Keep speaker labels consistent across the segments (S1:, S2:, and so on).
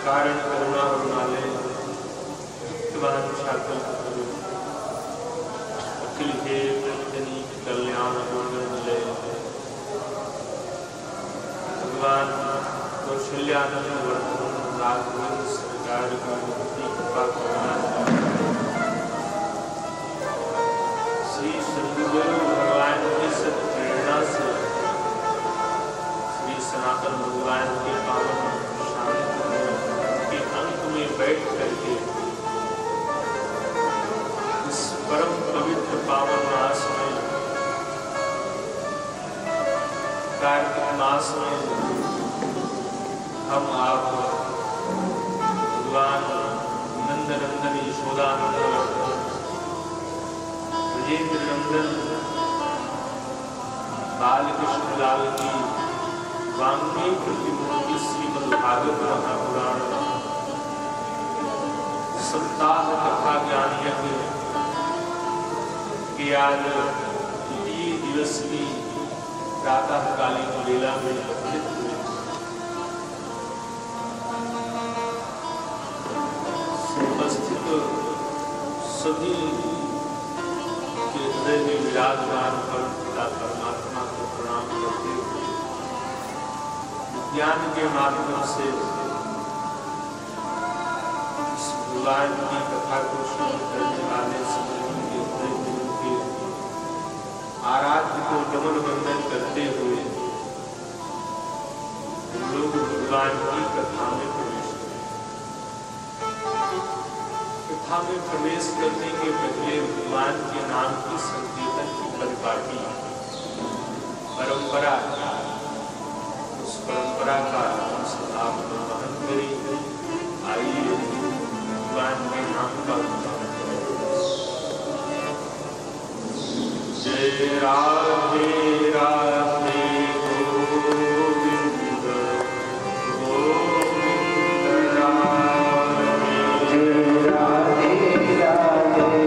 S1: कारण करुणा वरुणालय भक्तवान शाकल करो अखिल हे प्रजनी कल्याण गुणनिलय भगवान कौशल्यानंद वर्धन राघवेंद्र सरकार की भक्ति कृपा करुणा श्री सद्गुरु भगवान की सत्प्रेरणा से श्री सनातन भगवान के पावन शांत के अंक में बैठ करके इस परम पवित्र पावन मास में कार्तिक मास में हम आप भगवान नंदनंदन यशोदानंदन ब्रजेंद्र नंदन बालकृष्ण लाल की वांग्मयी प्रतिमूर्ति श्रीमद् भागवत महापुराण सप्ताह कथा ज्ञान यज्ञ के आज द्वितीय दिवस की प्रातःकालीन लीला में उपस्थित हुए उपस्थित सभी के हृदय में विराजमान पर पिता परमात्मा को प्रणाम करते हुए ज्ञान के माध्यम से इस भगवान की कथा को श्रवण करने वाले सभी के हृदय में उनके आराध्य को नमन वंदन करते हुए लोग भगवान की कथा में प्रवेश करें। कथा में प्रवेश करने के पहले भगवान के नाम की संकीर्तन की परिपाटी परंपरा, उस परंपरा का आप वहन करें। आइए भगवान के नाम का जय राधे राधे गोविंद गोविंद राधे जय राधे राधे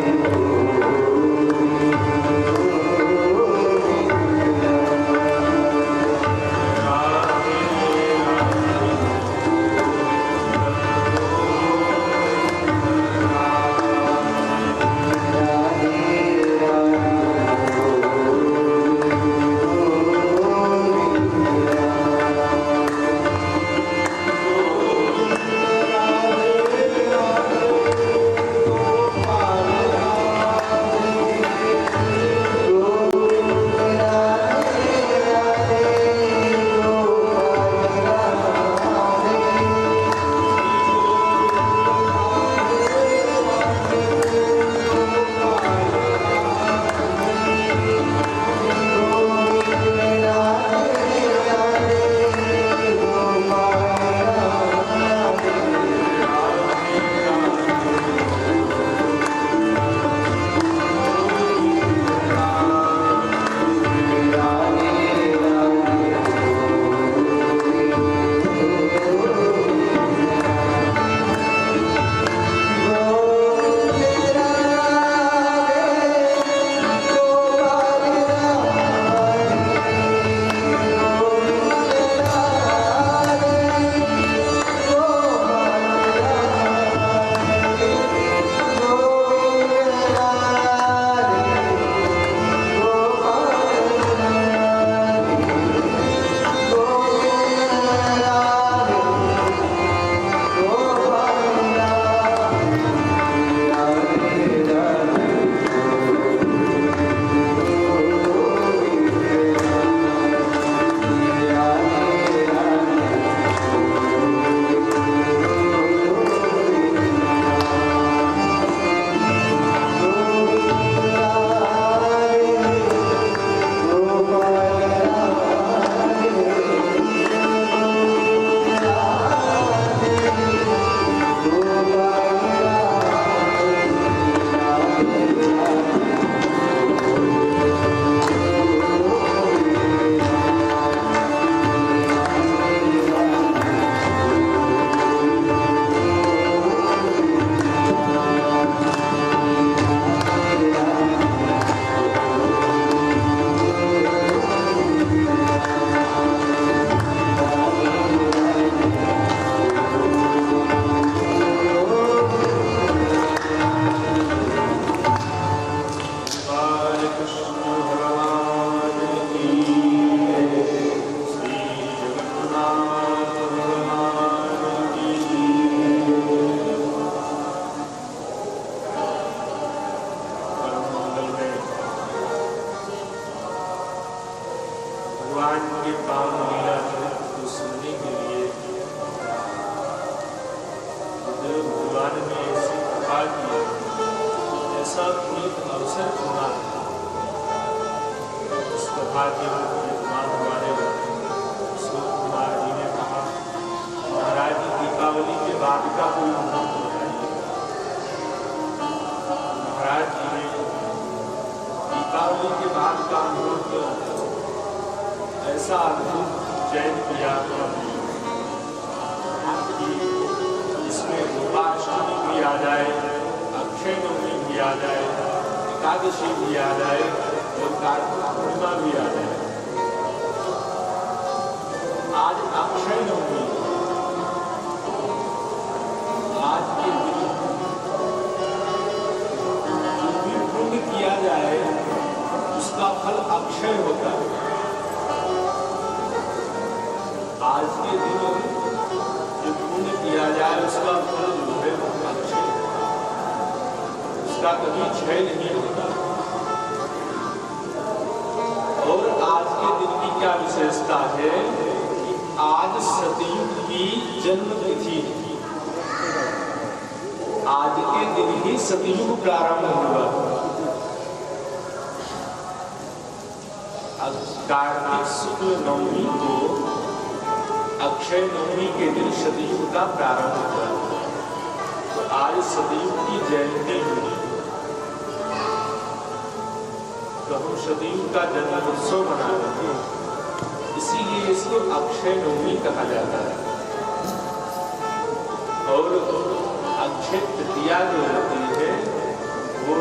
S1: अवसर चुना। इस कथा के विद्वान हमारे अशोक कुमार जी ने कहा, महाराज जी दीपावली के बाद का कोई मुहूर्त बताइए। महाराज जी ने दीपावली के बाद का मुहूर्त ऐसा अद्भुत चयन किया कि इसमें गोपाष्टमी भी आ जाए, अक्षय नवमी भी आ जाए, एकादशी भी आ जाए और कार्तिक पूर्णिमा भी आ जाए। आज अक्षय नवमी, आज के दिन जो भी पुण्य किया जाए उसका फल अक्षय होता है। आज के दिन जो पुण्य किया जाए उसका फल जो है अक्षय, उसका कभी क्षय नहीं होता। और आज के दिन की क्या विशेषता है कि आज सतयुग की जन्म तिथि है। आज के दिन ही सतयुग प्रारंभ हुआ। कार्तिक शुक्ल नवमी को अक्षय नवमी के दिन सतयुग का प्रारंभ हुआ। तो आज सतयुग की जयंती हुई, तो हम सतयुग का जन्मोत्सव मना रहे हैं, इसीलिए इसको अक्षय नवमी कहा जाता है। और अक्षय तृतीया जो होती है वो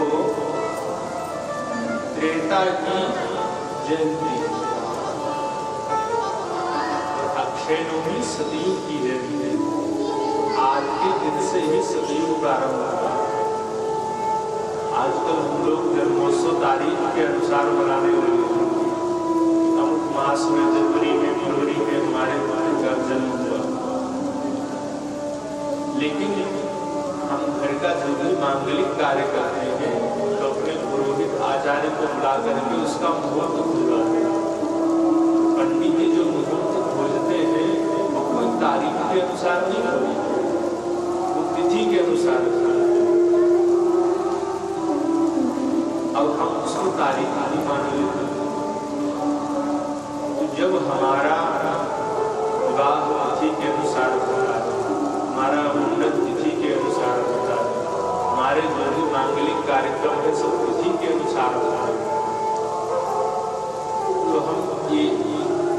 S1: त्रेता की जयंती, अक्षय नवमी सतयुग की जयंती है। आज के दिन से ही सतयुग प्रारंभ हुआ। आजकल हम लोग जन्मोत्सव तारीख के अनुसार मनाने लगे। अमुक मास में जनवरी में फरवरी में हमारे का जन्म हुआ, लेकिन हम घर का जो भी मांगलिक कार्य करते हैं तो अपने पुरोहित आचार्य को बुला करके उसका मुहूर्त खोजवाते हैं। पंडित जी जो मुहूर्त खोजते हैं वो कोई तारीख के अनुसार नहीं खोजते, वो तिथि के अनुसार। अब हम उसको तारीख नहीं मान लेते। तो जब हमारा विवाह तिथि के अनुसार होता है, हमारा मुंडन तिथि के अनुसार होता है, हमारे जो भी मांगलिक कार्यक्रम है सब तिथि के अनुसार होता है, तो हम ये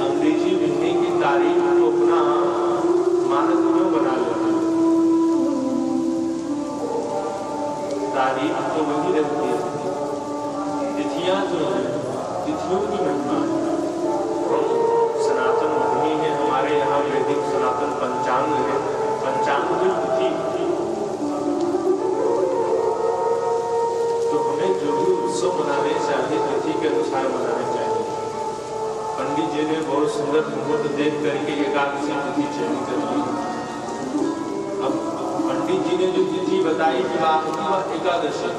S1: अंग्रेजी महीने की तारीख को अपना मानक क्यों बना लेते हैं? तारीख तो वही रहती है, तिथियां जो है तिथियों की महिमा। सनातन धर्मी है, हमारे यहाँ वैदिक सनातन पंचांग है, पंचांग की तिथि। तो हमें जो भी उत्सव मनाने चाहिए तिथि के अनुसार मनाने चाहिए। पंडित जी ने बहुत सुंदर मुहूर्त देख करके एकादशी तिथि चयन कर ली। अब पंडित जी ने जो तिथि बताई विवाह की एकादशी,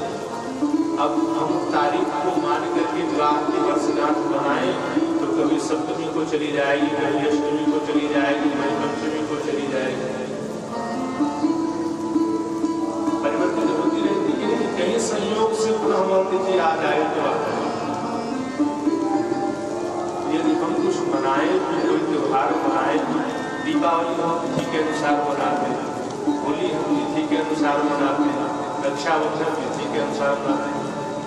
S1: अब हम तारीख को मान करके विवाह की वर्षगांठ बनाए तो कभी सप्तमी को चली जाएगी, कभी अष्टमी को चली जाएगी, कभी पंचमी को चली जाएगी। परिवर्तन होती रहती है, लेकिन कई संयोग से पुनः वह तिथि आ जाए तो आ जाए। यदि हम कुछ मनाए, कोई त्योहार मनाए, दीपावली हम तिथि के अनुसार मनाते हैं, होली हम तिथि के अनुसार मनाते हैं, रक्षाबंधन तिथि के अनुसार मनाते हैं।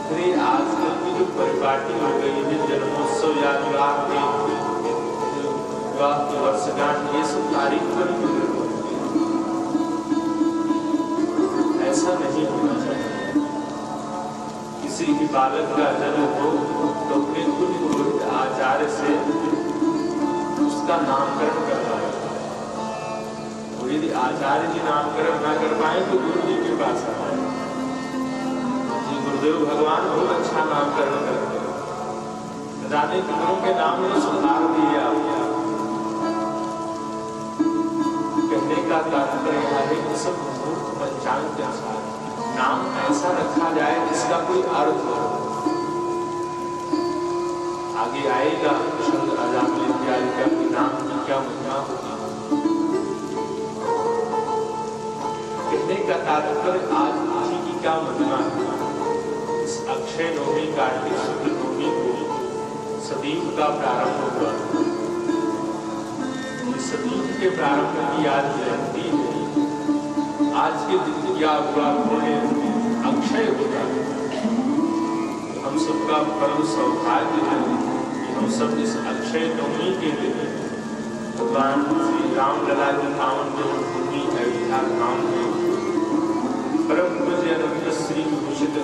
S1: फिर आजकल की जो परिपाटी हो गई है, जन्मोत्सव या विवाह की वर्षगांठ, ये सब तारीख पर ऐसा नहीं होना चाहिए। किसी भी बालक का जन्म हो तो अपने कुल पुरोहित आचार्य से उसका नामकरण करवाए। तो यदि आचार्य जी नामकरण ना कर पाए तो गुरु जी के पास आए। गुरुदेव भगवान बहुत अच्छा नामकरण करते हैं, जाने गुरु के नाम में सुधार दिया। कहने का तात्पर्य है कि सब पंचांग के अनुसार नाम ऐसा रखा जाए जिसका कोई अर्थ हो। आगे आएगा शंकर अजामिल इत्यादि का नाम की क्या महिमा होती है। कहने का तात्पर्य आज तिथि की क्या महिमा है, इस अक्षय नवमी कार्तिक शुक्ल नवमी को सदीप का प्रारंभ हुआ। सदीप के प्रारंभ की याद दिलाती है। आज के दिन क्या हुआ, पुण्य अक्षय होता है। हम सबका परम सौभाग्य है कि हम सब इस अक्षय नवमी के दिन भगवान श्री राम लला की पावन जन्मभूमि अयोध्या धाम में परम पूज्य अनंत श्री विभूषित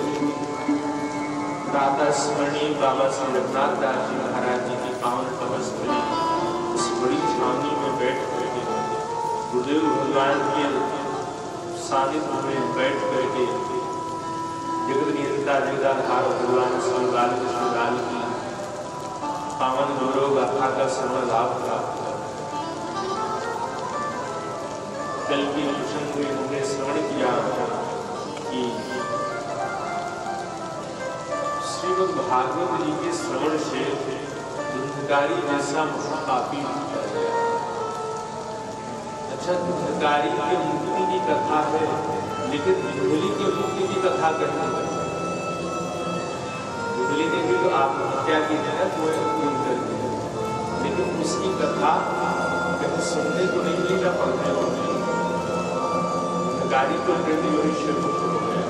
S1: प्रातः स्मरणीय बाबा श्री रघुनाथ दास जी महाराज जी की पावन तपस्वी इस बड़ी छावनी में बैठ करके गुरुदेव भगवान के सानिध्य में बैठ करके जगत नियंता जगदाधार भगवान श्री बालकृष्ण लाल की पावन गौरव गाथा का श्रवण लाभ प्राप्त हुआ। कल के प्रसंग में हमने श्रवण किया कि श्रीमद् भागवत जी के श्रवण से धुंधकारी जैसा महापापी होता है। अच्छा, धुंधकारी की मुक्ति की कथा है, लेकिन धुंधली की मुक्ति की कथा कहते हैं। धुंधली ने भी तो आत्महत्या की जगह करके, लेकिन उसकी कथा कहीं सुनने को नहीं मिला पड़ता है। धुंधकारी को कहते मनुष्य मुक्त हो गया।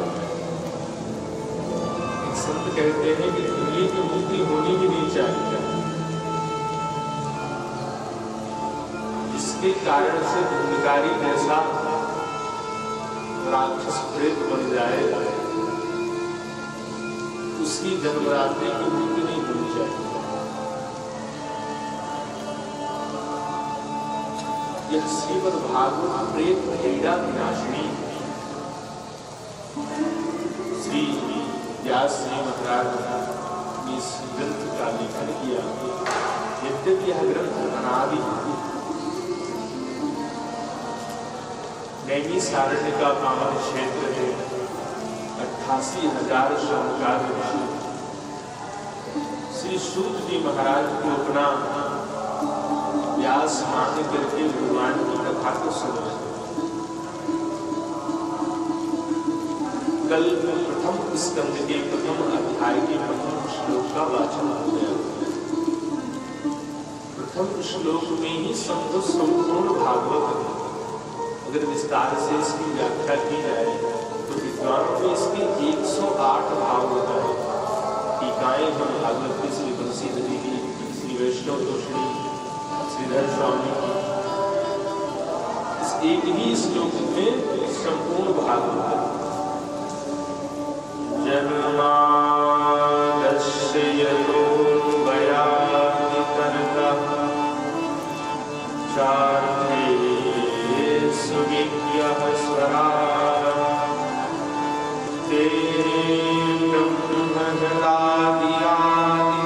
S1: एक संत कहते हैं कि धुंधली की मुक्ति होनी भी नहीं चाहिए, जिसके कारण से धुंधकारी जैसा राक्षस प्रेत बन जाए, उसकी जन्मरात्रि की मुक्ति नहीं होनी चाहिए। यह श्रीमद् भागवत प्रेत पीड़ा विनाशिनी श्री व्यास जी महाराज ने इस ग्रंथ का लेखन किया। यद्यपि यह ग्रंथ अनादि नैमिषारण्य का पावन क्षेत्र है। 88,000 शानदार ऋषि श्री सूत जी महाराज को अपना व्यास मान करके भगवान की कथा को सुना। कल प्रथम स्कंद के प्रथम अध्याय के प्रथम श्लोक का वाचन हो गया। प्रथम श्लोक में ही संपूर्ण भागवत अगर विस्तार से इसकी व्याख्या की जाए तो विद्वानों ने इसके 108 भाव बताए। टीकाएं हम भागवत की श्री बंसी नदी की, श्री वैष्णव तोषणी, श्रीधर स्वामी, इस एक ही श्लोक में संपूर्ण भागवत जन्मादस्य यतोऽन्वयादि तर्कः चार्थेषु विज्ञः स्वराः तेने ब्रह्महृदादि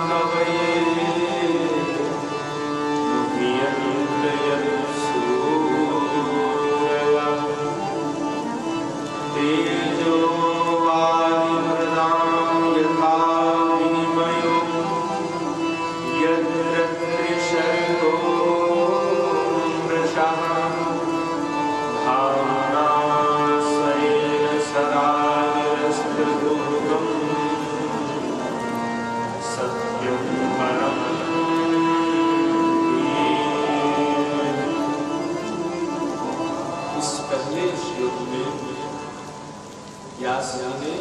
S1: कवये मुह्यन्त यत्सूरयः तेजो वायुर्नाम यथा विनिमयो यत्र त्रिशतो मृषः धाम्ना स्वेन सदा निरस्तभूतं सत्यं परं धीमहि। इस पहले श्लोक में व्यास जी ने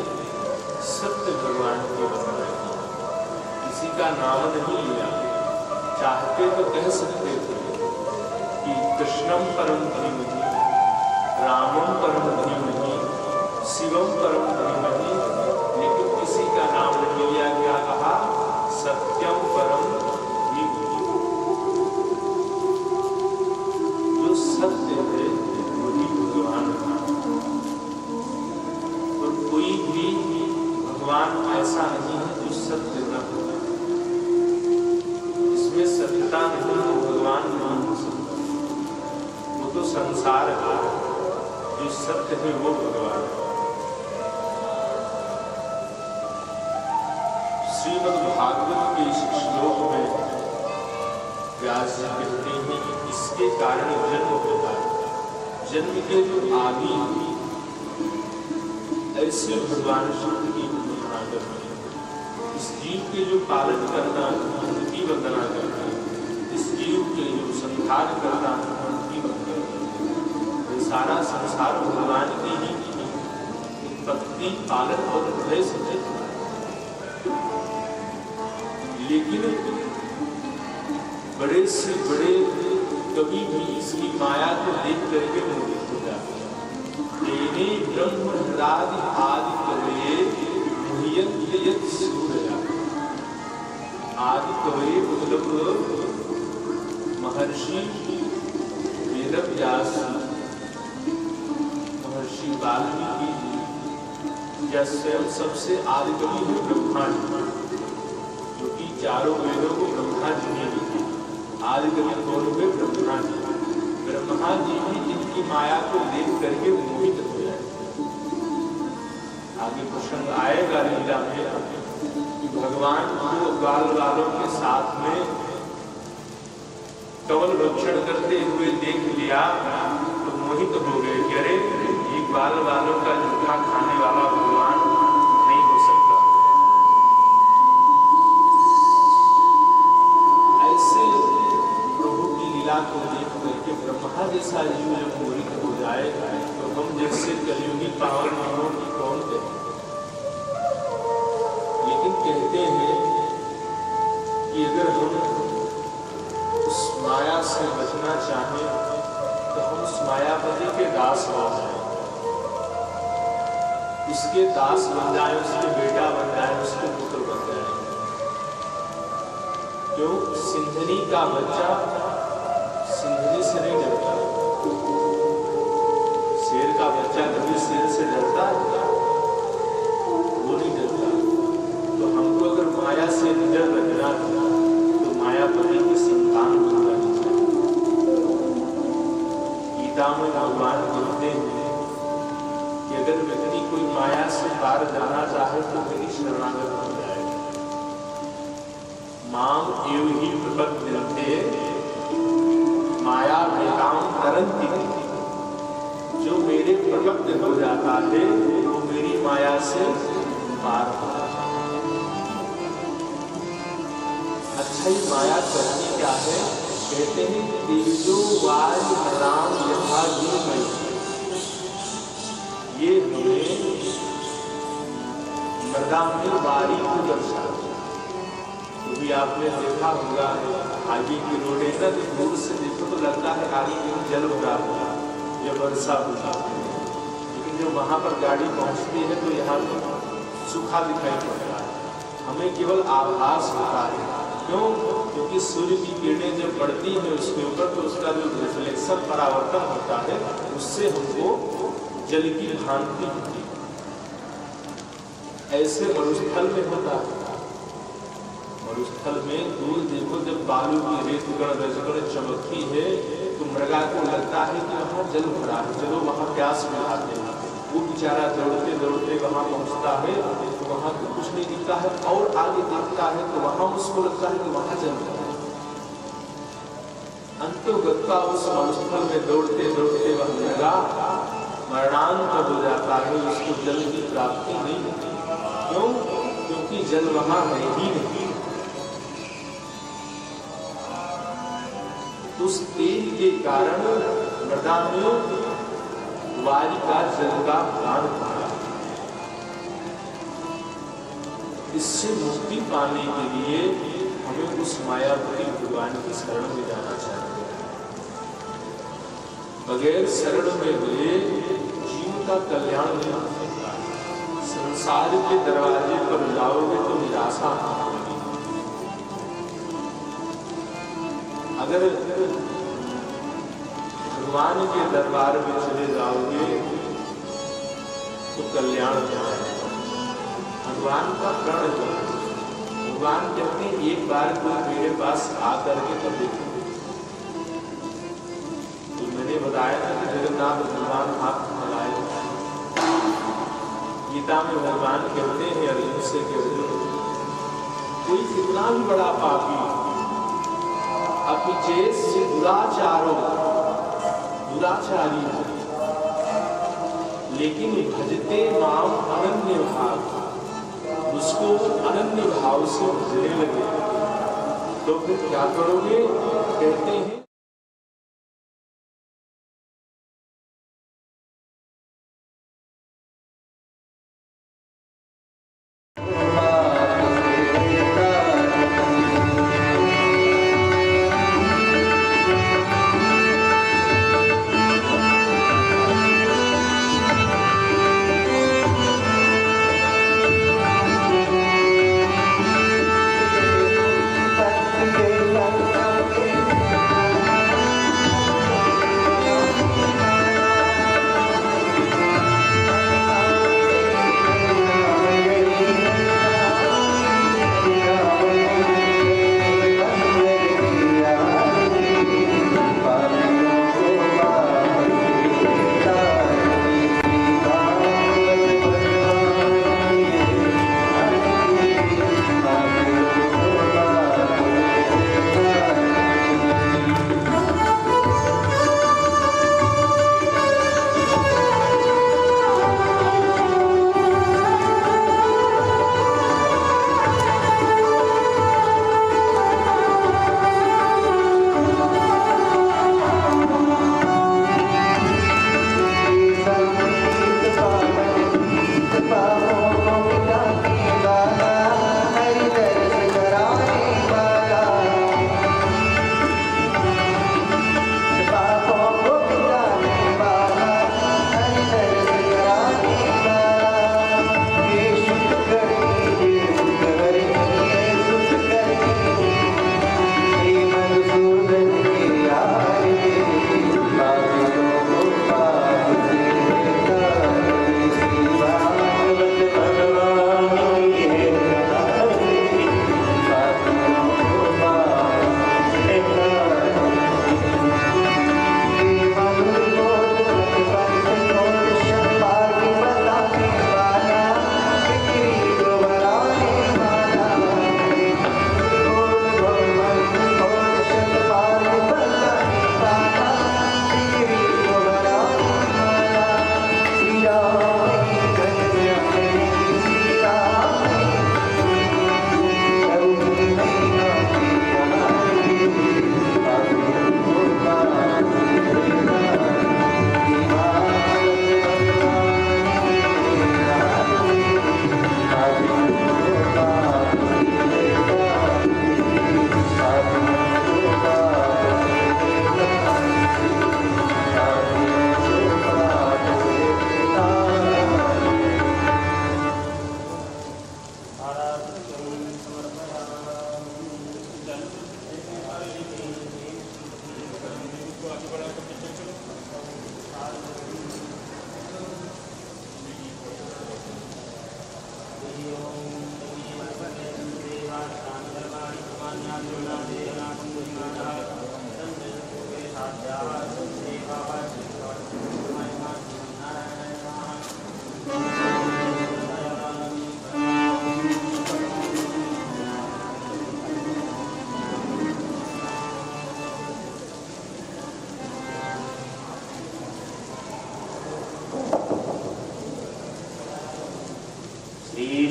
S1: सत्य भगवान को बताया। किसी का नाम नहीं लिया। चाहते तो कह सकते थे कि कृष्णम परम धीमहि, रामम परम धीमहि, शिवम परम धीमहि, लेकिन किसी का नाम नहीं लिया। क्या कहा? सत्यम परम धीमहि। जो सत्य है वही भगवान है। तो कोई भी भगवान ऐसा नहीं है जो सत्य न हो। इसमें सत्यता नहीं तो भगवान नहीं हो सकता। वो तो संसार है। जो सत्य है वो भगवान है। श्रीमद् भागवत के इस श्लोक में व्यास जी कहते हैं कि इसके कारण जन्म होता है। जन्म के जो आदि ऐसे भगवान शिव की घोषणा करते हैं। इस जीव के जो पालन करना उनकी वंदना करना, इस जीव के जो संहार करना उनकी वंदना करना। ये सारा संसार भगवान की ही उत्पत्ति, पालन और प्रलय से। लेकिन बड़े से बड़े कभी भी इसकी माया को देख करके मोहित हो जाते हैं। तेने ब्रह्म हरादि आदि कवये मुह्यंत सूर्य। आदि कवये मतलब महर्षि वेदव्यास, महर्षि वाल्मीकि जी, या स्वयं सबसे आदि कवि है ब्रह्मा जी, जो कि चारों वेदों को ब्रह्मा जी ने लिखे। आदि कवि कौन हुए? ब्रह्मा जी। ब्रह्मा जी भी इनकी माया को देख करके मोहित हो जाए। आगे प्रसंग आएगा लीला में कि भगवान को ग्वाल वालों के साथ में कवल भक्षण करते हुए देख लिया तो मोहित हो गए कि अरे ये ग्वाल वालों का जूठा खाने वाला भगवान नहीं हो सकता। ऐसे प्रभु की लीला को देख करके ब्रह्मा जैसा जीव जब मोहित हो जाए तो हम जैसे कलियुगी पावन मानव की कौन कहे। लेकिन कहते हैं कि अगर हम उस माया से बचना चाहें तो हम उस मायापति के दास हो जाए, उसके दास बन जाए, उसके बेटा बन जाए, उसके पुत्र बन जाए। क्यों? सिंधनी का बच्चा सिंधनी से नहीं डरता। शेर का बच्चा कभी शेर से डरता है? वो नहीं डरता। तो हमको अगर माया से निडर बचना तो मायापति की संतान बन जानी चाहिए। गीता में भगवान कहते हैं कि अगर व्यक्ति कोई माया से पार जाना चाहे तो मेरी शरणागत हो जाए। माम एव ही प्रपद्यन्ते माया भेदाम तरन्ति। जो मेरे प्रपद्य हो जाता है वो मेरी माया से पार हो जाता है। अच्छा, ही माया करनी क्या है? कहते हैं तेजो वायु राम यथा में ये हमें मृदा में वारी को दर्शाता है। तो भी आपने देखा होगा आगे की रोडें ना तो दूर से देखो तो लगता है आगे कहीं जल भरा हुआ या वर्षा हुआ, लेकिन जब वहां पर गाड़ी पहुंचती है तो यहाँ पर सूखा दिखाई पड़ता है। हमें केवल आभास होता है। क्यों? क्योंकि सूर्य की किरणें जब पड़ती है उसके ऊपर तो उसका जो रिफ्लेक्शन परावर्तन होता है उससे हमको जल की भांति होती है। ऐसे मरुस्थल में होता है। मरुस्थल में दूर देखो जब बालू की रेतगण रजगण चमकती है तो मृगा को लगता है कि वहाँ जल भरा है, चलो वहाँ प्यास बुझाते हैं। वो बेचारा दौड़ते दौड़ते वहाँ पहुँचता है तो वहाँ तो कुछ नहीं दिखता है, और आगे देखता है तो वहाँ उसको लगता है कि वहाँ जल भरा है। अंतोगत्वा उस मरुस्थल में दौड़ते दौड़ते वह मृगा मरणांत हो जाता है, उसको जल की प्राप्ति नहीं होती। क्यों? क्योंकि जल वहाँ है ही नहीं। उस तेल के कारण मृदा में वारी का जल का प्राण था। इससे मुक्ति पाने के लिए हमें उस मायावती भगवान की शरण में जाना चाहिए। बगैर शरण में गए जीव का कल्याण नहीं हो सकता। संसार के दरवाजे पर जाओगे तो निराशा होगी। अगर भगवान के दरबार में चले जाओगे तो कल्याण जाएगा। भगवान का प्रण जो है, भगवान कहते हैं एक बार कोई मेरे पास आकर के तो देखो। तो मैंने बताया था कि जगन्नाथ भगवान हाथ मिलाए। गीता में भगवान कहते हैं अर्जुन से कि अर्जुन कोई कितना भी बड़ा पापी अपिचेत से दुराचारी है, लेकिन भजते माम अनन्य भाव, उसको अनन्य भाव से भजने लगे तो फिर क्या करोगे? कहते हैं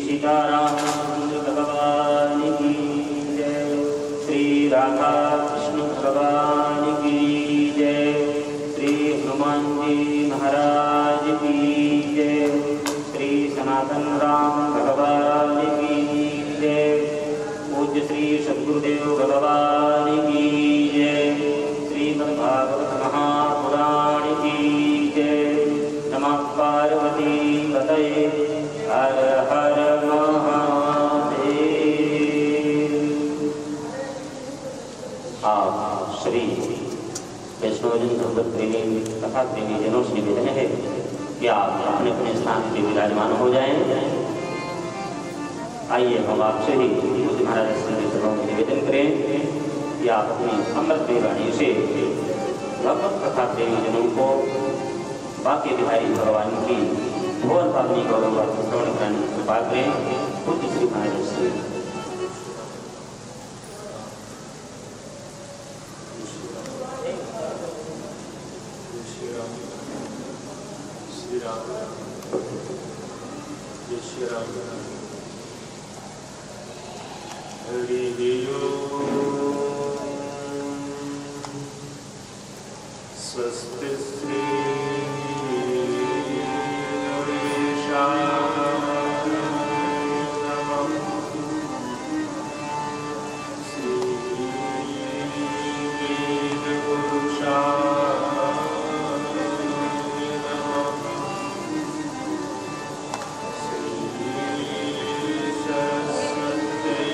S2: सीतारामचंद्र भगवान की जय। श्री राधा कृष्ण भगवान की जय। श्री हनुमान जी महाराज की जय। श्री सनातन राम भगवान की जय। पूज्य श्री सद्गुरुदेव भगवान की जय। श्रीमद्भागवत महापुराण की जय। नमः पार्वती पतये हर हर महादेव। आप श्री वैष्णवजन भगवत प्रेमी तथा प्रेमी जनों से निवेदन है कि आप अपने अपने स्थान पर विराजमान हो जाएं। आइए हम आपसे ही पूज्य महाराज सभा में निवेदन करें कि आप अपनी अमृत वाणी से भगवत कथा प्रेमी जनों को बाकी बिहारी भगवान की भुवन पावनी गौरव श्रवण कराने की कृपा करें। पूज्य श्री महाराज से
S1: श्री राम जय श्री राम स्वस्ति श्री गणेशाय नमः। श्री वेदपुरुषाय नमः। श्री सरस्वत्यै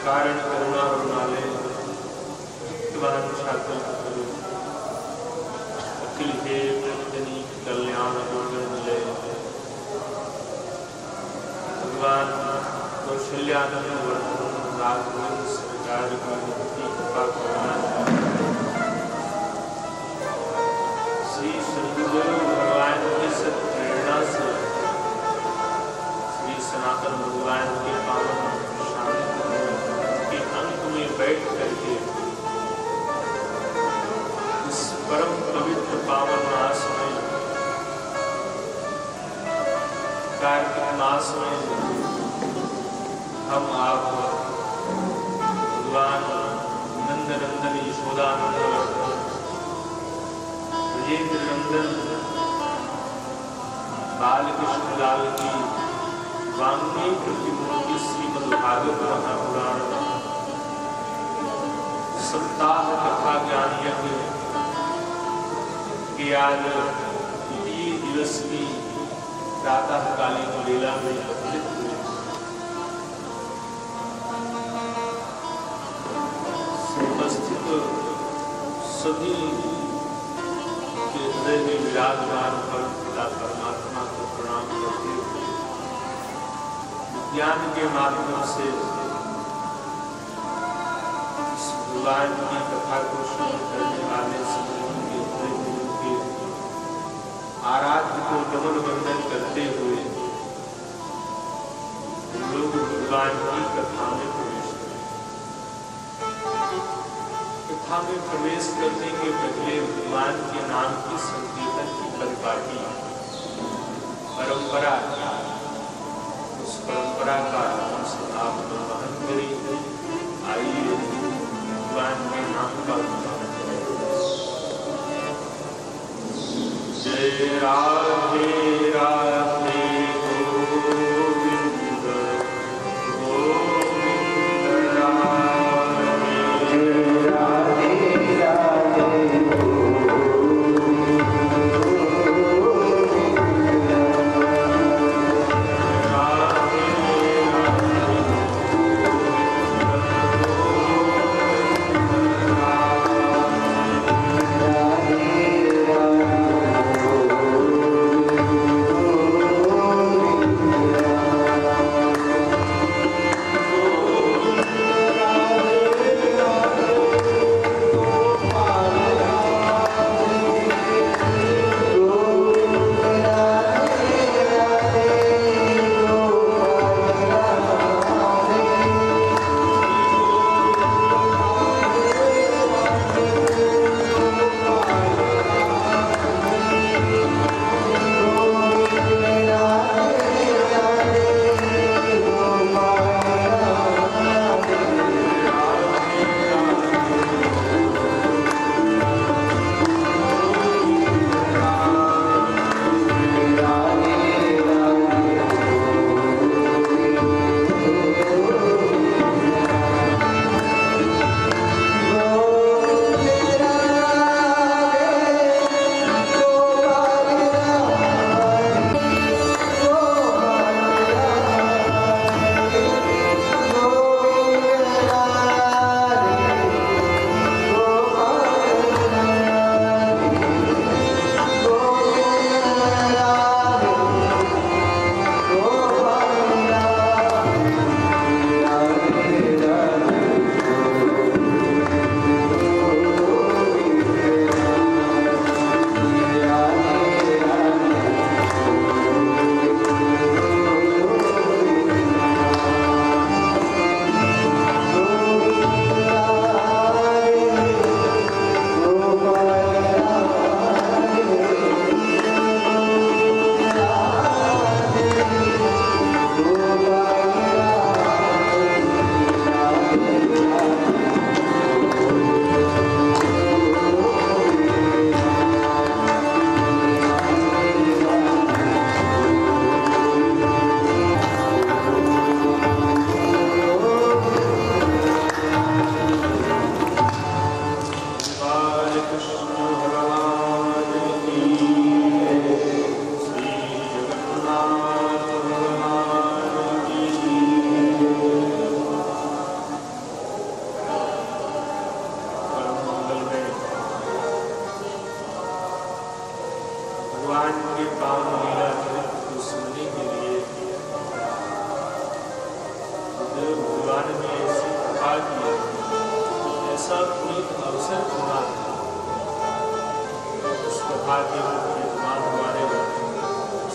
S1: कारण करुणा रुणालय भक्तवान छात्र अखिल हे प्रजनी कल्याण गुणगणलय भगवान कौशल्यानंद वर्धन राघवन सरकार की नित्य कृपा करुणा श्री सद्गुरु भगवान की सत्प्रेरणा से श्री सनातन भगवान के पावन शांति के अंक में बैठ करके इस परम पवित्र पावन मास में कार्तिक मास में हम आप भगवान नंद नंदन यशोदानंद ब्रजेंद्र नंदन बाल कृष्ण लाल की वांग्मय प्रतिमूर्ति श्रीमद् भागवत महापुराण सप्ताह कथा ज्ञान यज्ञ के आज 20 दिवस की प्रातःकालीन लीला में उपस्थित हुए। उपस्थित सभी के हृदय में विराजमान पर पिता परमात्मा को प्रणाम करते हुए ज्ञान के माध्यम से इस भगवान की कथा को श्रवण करने वाले सभी के हृदय में उनके आराध्य को नमन वंदन करते हुए लोग भगवान की कथा में प्रवेश करें। कथा में प्रवेश करने के पहले भगवान के नाम की संकीर्तन की परिपाटी परंपरा, उस परंपरा का हमसे आप वहन करें। आइए भगवान के नाम का उच्चारण करें। जय राधे राधे गोविंद गोविंद राधे राधे राधे
S3: Radhe
S1: ऐसा पुनीत अवसर चुना उस कथा के यजमान हमारे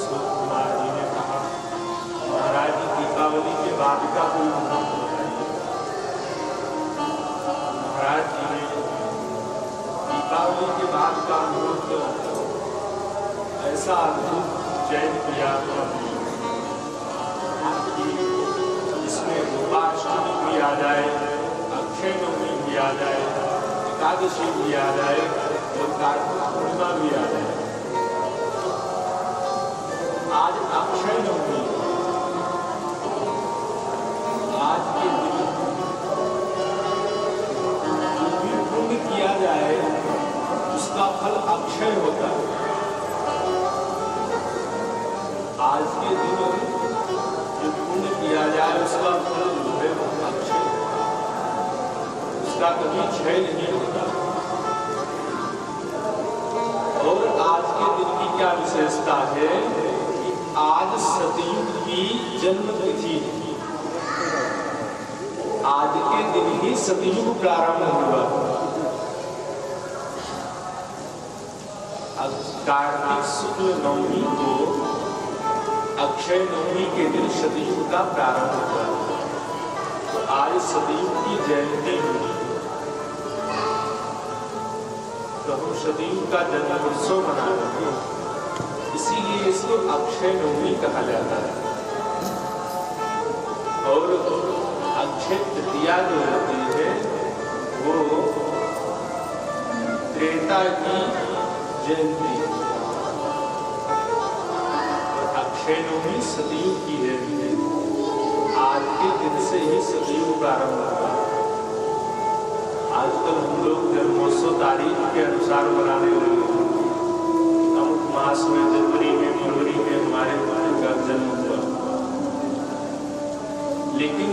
S1: सूत कुमार जी ने कहा, महाराज जी दीपावली के बाद का कोई मुहूर्त बताइए। महाराज जी ने दीपावली के बाद का मुहूर्त ऐसा अद्भुत चयन किया कि इसमें गोपाष्टमी भी आ जाए, अक्षय नवमी भी आ जाए, एकादशी भी आ जाए और कार्तिक पूर्णिमा भी आ जाए। आज अक्षय नवमी, आज के दिन जो भी पुण्य किया जाए उसका फल अक्षय होता है। आज के दिन जो पुण्य किया जाए उसका फल जो है अक्षय, उसका कभी क्षय नहीं होता। और आज के दिन की क्या विशेषता है कि आज सतयुग की जन्म तिथि, आज के दिन ही सतयुग प्रारंभ हुआ। कार्तिक शुक्ल नवमी को अक्षय नवमी के दिन सतयुग का प्रारंभ हुआ। तो आज सतयुग की जयंती हुई, तो हम सतयुग का जन्मोत्सव मना रहे हैं, इसीलिए इसको अक्षय नवमी कहा जाता है। और अक्षय तृतीया जो होती है वो त्रेता की जयंती, अक्षय नवमी सतयुग की जयंती है। आज के दिन से ही सतयुग प्रारंभ हुआ। आजकल हम लोग जन्मोत्सव तारीख के अनुसार मनाने लगे। अमुक मास में, जनवरी में, फरवरी में हमारे का जन्म हुआ, लेकिन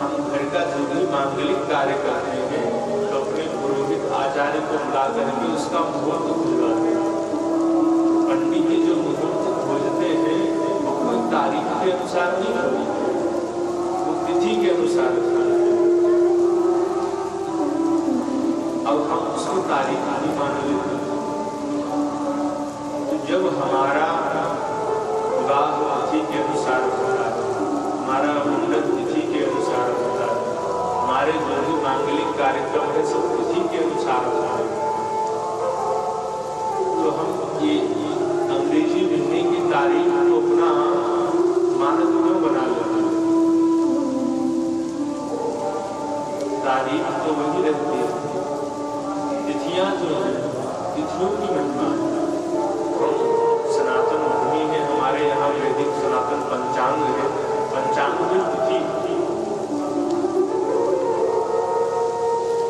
S1: हम घर का जो भी मांगलिक कार्य करते हैं तो अपने पुरोहित आचार्य को बुला करके उसका मुहूर्त खुलवाते हैं। पंडित जी जो मुहूर्त खोजते हैं वो कोई तारीख के अनुसार नहीं होती, वो तिथि के अनुसार। अब हम उसको तारीख नहीं मान लेते। तो जब हमारा विवाह तिथि के अनुसार होता है, हमारा मुंडन तिथि के अनुसार होता है, हमारे जो भी मांगलिक कार्यक्रम है सब तिथि के अनुसार होता है, तो हम ये अंग्रेजी महीने की तारीख को अपना मानक क्यों बना लेते हैं? तारीख तो वही रहती है, तिथियां जो है तिथियों की महिमा। सनातन भूमि में हमारे यहाँ वैदिक सनातन पंचांग है, पंचांग में तिथि,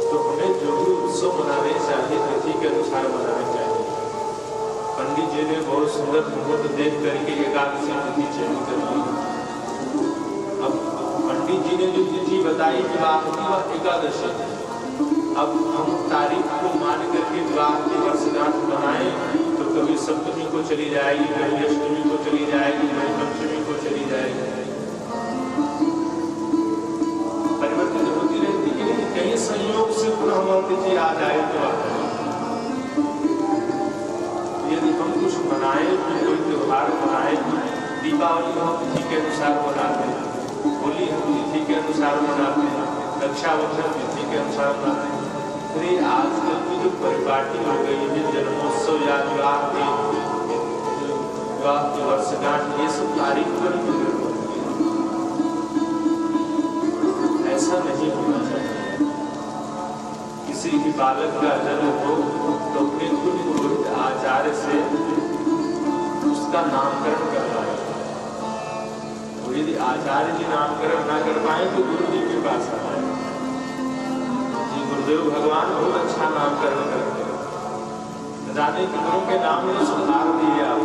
S1: तो हमें जो भी उत्सव मनाने चाहिए तिथि के अनुसार मनाने चाहिए। पंडित जी ने बहुत सुंदर मुहूर्त देख करके एकादशी तिथि चयन कर ली। अब पंडित जी ने जो तिथि बताई विवाह की वह एकादशी, अब हम तारीख को मान करके विवाह की वर्षगांठ बनाए तो कभी सप्तमी को चली जाएगी, कभी अष्टमी को चली जाएगी, कभी पंचमी को चली जाएगी, परिवर्तन होती रहती है। लेकिन कहीं संयोग से पुनः वह तिथि आ जाए तो यदि हम कुछ मनाए, कोई त्योहार मनाए, दीपावली हम तिथि के अनुसार मनाते हैं, होली हम तिथि के अनुसार मनाते हैं, रक्षाबंधन तिथि के अनुसार मनाते हैं। फिर आजकल की जो परिपाटी हो गई है, जन्मोत्सव या विवाह की वर्षगांठ, ये सब तारीख पर ही ऐसा नहीं होना चाहिए। किसी भी बालक का जन्म हो तो अपने कुल पुरोहित आचार्य से उसका नामकरण करवाए। तो यदि आचार्य जी नामकरण ना कर पाए तो गुरु जी के पास आ जाए। गुरुदेव भगवान बहुत अच्छा नामकरण करते हैं, जाने कि गुरु के नाम में सुधार दिए आप।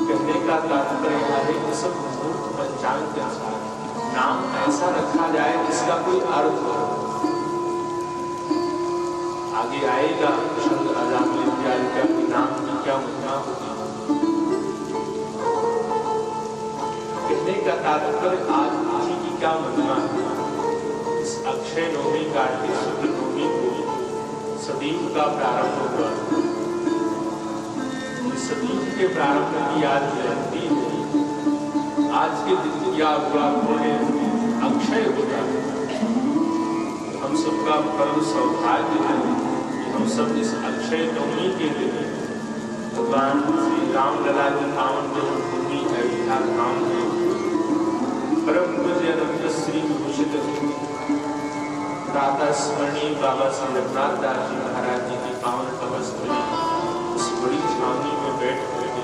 S1: कहने का तात्पर्य है कि सब मुहूर्त पंचांग के अनुसार नाम ऐसा रखा जाए जिसका कोई अर्थ हो। आगे आएगा शब्द अजामिल इत्यादि का नाम की क्या महिमा होती है। कहने का तात्पर्य आज तिथि की क्या महिमा है। अक्षय नवमी कार्तिक शुक्ल नवमी को सदीप का प्रारंभ हुआ। सदीप के प्रारंभ की आज जयंती है। आज के दिन क्या हुआ अक्षय होता है। हम सबका परम सौभाग्य है कि हम सब इस अक्षय नवमी के दिन भगवान श्री रामलला की पावन जन्मभूमि अयोध्या धाम में परम पूज्य अनंत श्री विभूषित दाता स्मरणीय बाबा श्री रघुनाथ दास जी महाराज जी की पावन तपस्वी इस बड़ी छावनी में बैठ करके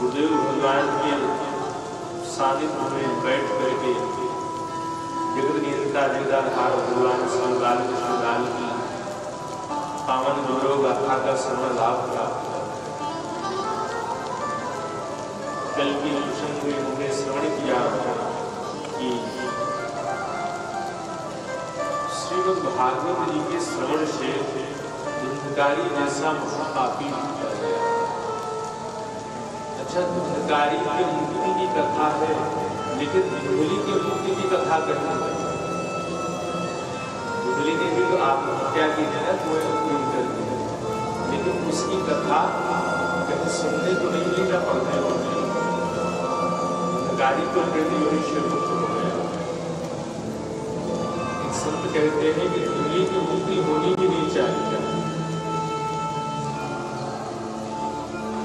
S1: गुरुदेव भगवान के सानिध्य में बैठ करके जगत नियंता जगदाधार भगवान श्री बाल कृष्णलाल की पावन गौरव गाथा का श्रवण लाभ प्राप्त। कल की प्रसंग में हमने श्रवण किया कि श्रीमद् भागवत जी के श्रवण से धुंधकारी जैसा महापापी होता है। अच्छा, धुंधकारी की मुक्ति की कथा है, लेकिन धुंधली की मुक्ति की कथा करनी है। धुंधली ने भी तो आत्महत्या की जगह पूर्ण कर दी, लेकिन उसकी कथा कहीं सुनने को नहीं मिलेगा, पढ़ने को नहीं। धुंधकारी को प्रति मनुष्य मुक्त हो गया। एक संत कहते हैं कि धुंधली की मुक्ति होनी ही नहीं चाहिए,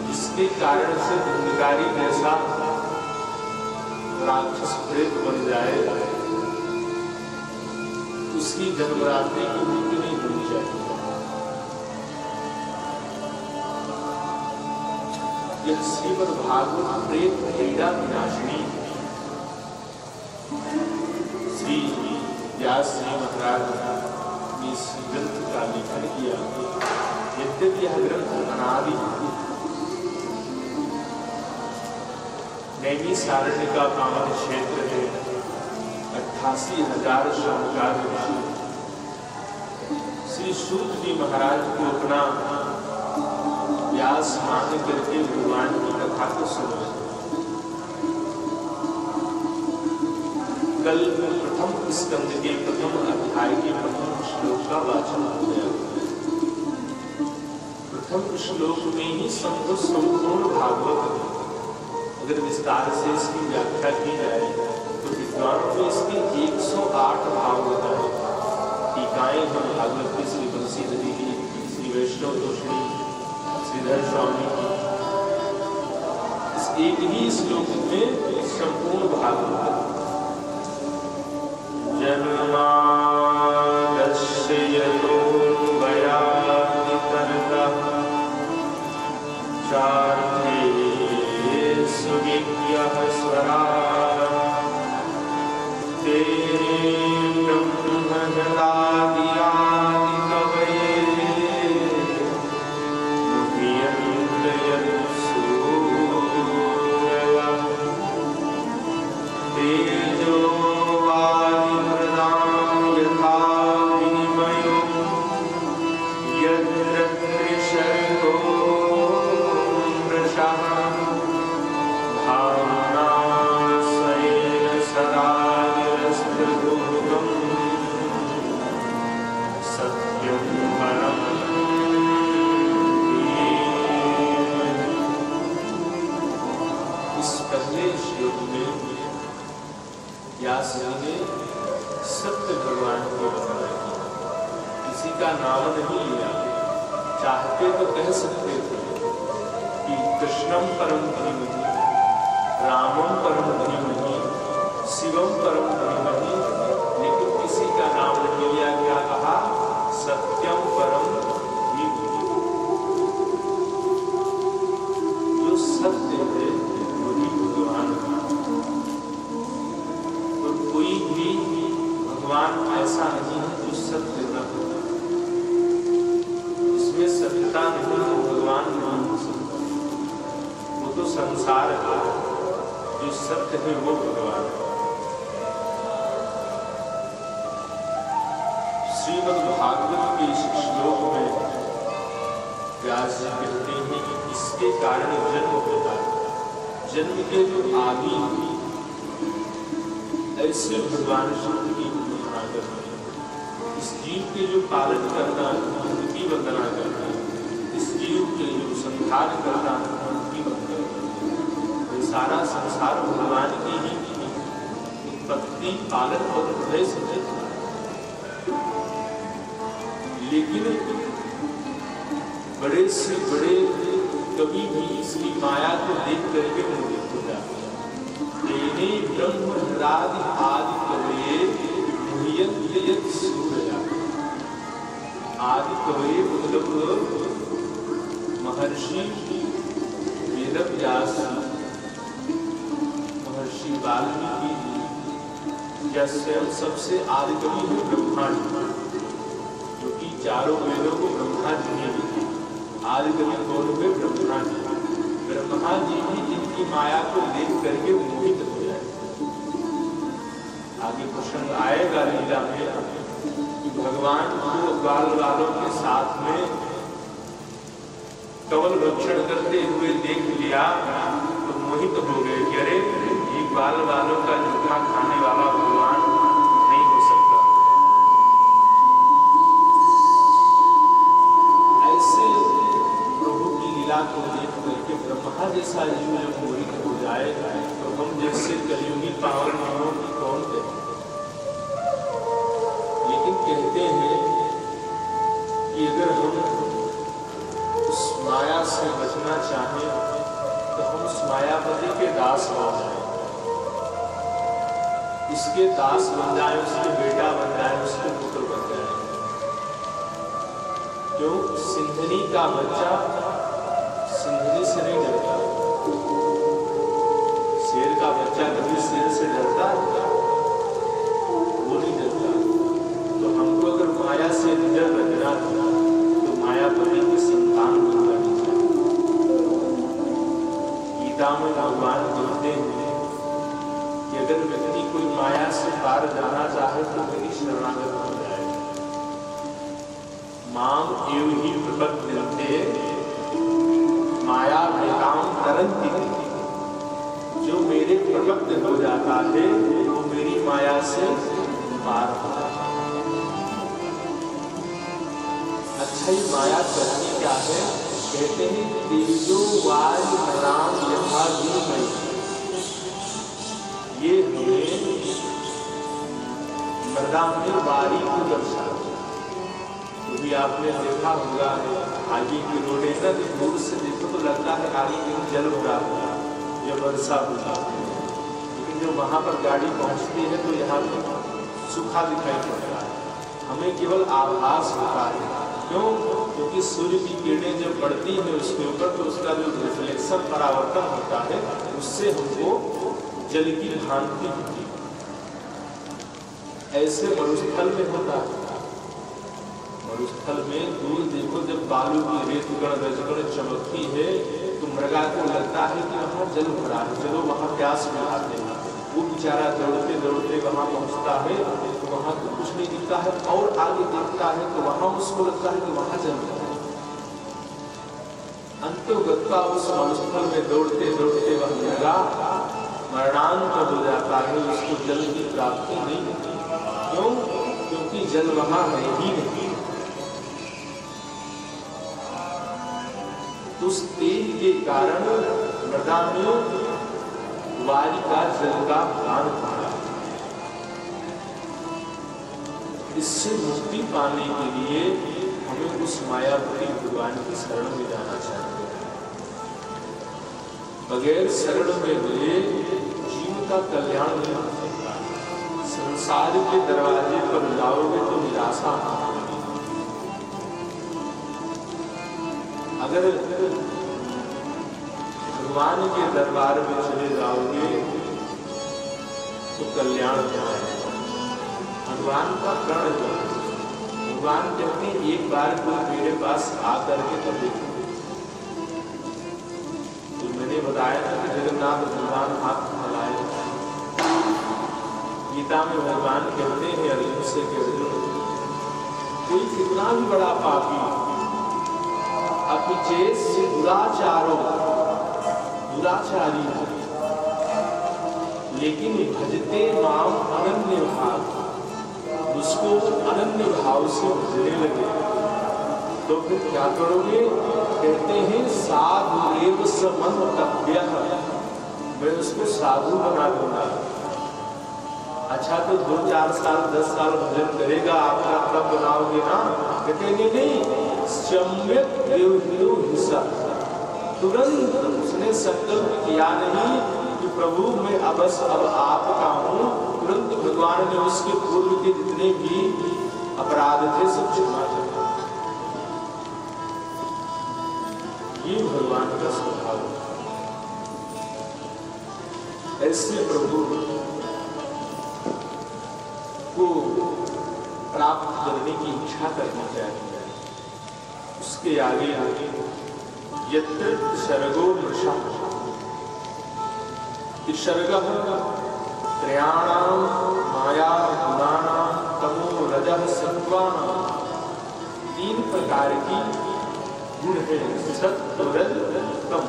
S1: जिसके कारण से धुंधकारी जैसा राक्षस प्रेत बन जाए, उसकी जन्मरात्रि की मुक्ति नहीं होनी चाहिए। यह श्रीमद् भागवत प्रेत पीड़ा विनाशिनी श्री व्यास जी महाराज ने इस ग्रंथ का लेखन किया। यद्यपि यह ग्रंथ अनादि नैमिषारण्य का पावन क्षेत्र है, 88,000 शानदार ऋषि श्री सूत जी महाराज को अपना व्यास मान करके भगवान की कथा को सुनो। कल प्रथम स्कंद के प्रथम अध्याय के प्रथम श्लोक का वाचन हो गया। प्रथम श्लोक में ही संपूर्ण भागवत अगर विस्तार से इसकी व्याख्या की जाए तो विद्वानों में इसके 108 भागवत हैं। टीकाएं हम भागवत की श्री बंसी नदी की, श्री वैष्णव तोषणी, श्रीधर स्वामी की, इस एक ही श्लोक में संपूर्ण भागवत जन्मादस्य यतोऽन्वयादि तन्तः चार्थेषु विज्ञः स्वराः तेने ब्रह्महृदादि आदिकवये मुह्यन्ति यत्सूरयः तेजो वायुमृदां यथा विनिमयो यत्र त्रिशर्गो मृषः धाम्ना स्वेन सदा निरस्तभूतं सत्यं परं धीमहि। इस पहले श्लोक में व्यास जी ने सत्य भगवान को बताया। किसी का नाम नहीं लिया, चाहते तो कह सकते थे कि कृष्णम परम धीमहि, रामम परम धीमहि, शिवम परम धीमहि, लेकिन किसी का नाम नहीं लिया। क्या कहा? सत्यम परम धीमहि। जो सत्य है वही भगवान है। और कोई भी भगवान ऐसा नहीं है जो सत्य न हो। इसमें सत्यता नहीं तो भगवान नहीं हो सकता। वो तो संसार है, जो सत्य है वो भगवान है। श्रीमद् भागवत के इस श्लोक में व्यास जी कहते हैं कि इसके कारण जन्म होता है। जन्म के जो आदि ऐसे भगवान शब्द की घोषणा करते हैं। इस जीव के जो पालन करना है उनकी वंदना करना, इस जीव के जो संहार करना है उनकी वंदना करना। ये सारा संसार भगवान की ही उत्पत्ति, पालन और भय से, लेकिन बड़े से बड़े कभी भी इसकी माया को देख करके मोहित हो जाते हैं। तेने ब्रह्म हृदादि आदि कवये मुह्यन्ति यत् सूरया। आदि कवये मतलब महर्षि वेदव्यास, महर्षि वाल्मीकि जी, या स्वयं सबसे आदि कवि है ब्रह्मा जी, जो कि चारों वेदों को ब्रह्मा जी ने लिखे। आदि कवि कौन हुए? ब्रह्मा जी। ब्रह्मा जी भी जिनकी माया को देख करके मोहित हो जाए। आगे प्रसंग आएगा लीला में कि भगवान को ग्वाल वालों के साथ में कवल भक्षण करते हुए देख लिया तो मोहित हो गए कि अरे ये ग्वाल वालों का झूठा खाने वाला भगवान नहीं हो सकता। ऐसे प्रभु की लीला को देख करके ब्रह्मा जैसा जीव जब मोहित हो जाए तो हम जैसे कलियुगी पावन मानव की कौन कहे। लेकिन कहते हैं कि अगर हम उस माया से बचना चाहें तो हम उस मायापति के दास हो जाए, उसके दास बन जाए, उसके बेटा बन जाए, उसके पुत्र बन जाए। जो सिंधनी का बच्चा सिंधनी से नहीं डरता, शेर का बच्चा कभी शेर से डरता है? वो नहीं डरता। तो हमको अगर माया से निडर रखना तो मायापति की संतान बन जानी चाहिए। गीता में भगवान कहते हैं कि अगर व्यक्ति कोई माया से पार जाना चाहे तो मेरी शरणागत हो जाए। माम एव ही प्रपद्यन्ते माया भेदाम तरन्ति। जो मेरे प्रपद्य हो जाता है वो मेरी माया से पार हो जाता है। अच्छा, ये माया करनी क्या है? कहते हैं तेजो वायु राम यथा धीमहि। ये हमें मृदा में वारी को दर्शाता है। भी आपने देखा होगा आगे की रोडे ना, दूर से देखो तो लगता है आगे कहीं जल भरा हुआ या वर्षा हुआ, लेकिन जब वहां पर गाड़ी पहुंचती है तो यहाँ पर सूखा दिखाई पड़ता है। हमें केवल आभास होता है। क्यों? क्योंकि सूर्य की किरणें जब पड़ती है उसके ऊपर तो उसका जो रिफ्लेक्शन परावर्तन होता है उससे हमको जल की भांति होती है। ऐसे मरुस्थल में होता है। मरुस्थल में दूर देखो जब बालू की रेत गण चमकती है तो मृगा को लगता है कि वहाँ जल भरा है, चलो वहाँ प्यास बुझाते हैं। वो बेचारा दौड़ते दौड़ते वहाँ पहुँचता है तो वहाँ तो कुछ नहीं दिखता है, और आगे देखता है तो वहाँ उसको लगता है कि वहाँ जल भरा है। अंतोगत्ता उस मरुस्थल में दौड़ते दौड़ते वह मृगा मरणांत हो जाता है, उसको जल की प्राप्ति नहीं होती। क्यों? क्योंकि जल वहाँ है ही नहीं। उस तेज के कारण मृदा में वारी का जल का भान पड़ा। इससे मुक्ति पाने के लिए हमें उस मायावती भगवान की शरण में जाना चाहिए। बगैर शरण में गए जीव का कल्याण नहीं हो सकता। संसार के दरवाजे पर जाओगे तो निराशा होगी। अगर भगवान के दरबार में चले जाओगे तो कल्याण जाएगा। भगवान का प्रण है। भगवान कहते हैं एक बार कोई मेरे पास आकर के तो देखो। तो मैंने बताया था कि जगन्नाथ भगवान हाथ फैलाए। गीता में भगवान कहते हैं अर्जुन से कि अर्जुन कोई कितना भी बड़ा पापी अपिचेत से दुराचारी लेकिन भजते माम अनन्य भाव, उसको अनन्य भाव से भजने लगे तो फिर क्या करोगे? कहते हैं साधु एव समन्तव्यः, मैं उसको साधु बना दूंगा। अच्छा तो 2-4 साल 10 साल भजन करेगा आपका, तब बनाओगे ना? कहते नहीं, सम्यक देवहितो हिस्सा। तुरंत उसने संकल्प किया नहीं कि प्रभु मैं अब आपका हूँ, तुरंत भगवान ने उसके पूर्व के जितने भी अपराध थे सब क्षमा कर दिए। ये भगवान का स्वभाव है। ऐसे प्रभु को प्राप्त करने की इच्छा करनी चाहिए। उसके आगे यत्र शर्गो मृषा, शर्गः त्रयाणां माया गुणानां तमो रजः सत्त्वानां, 3 प्रकार की गुण है, सत्व रज तम।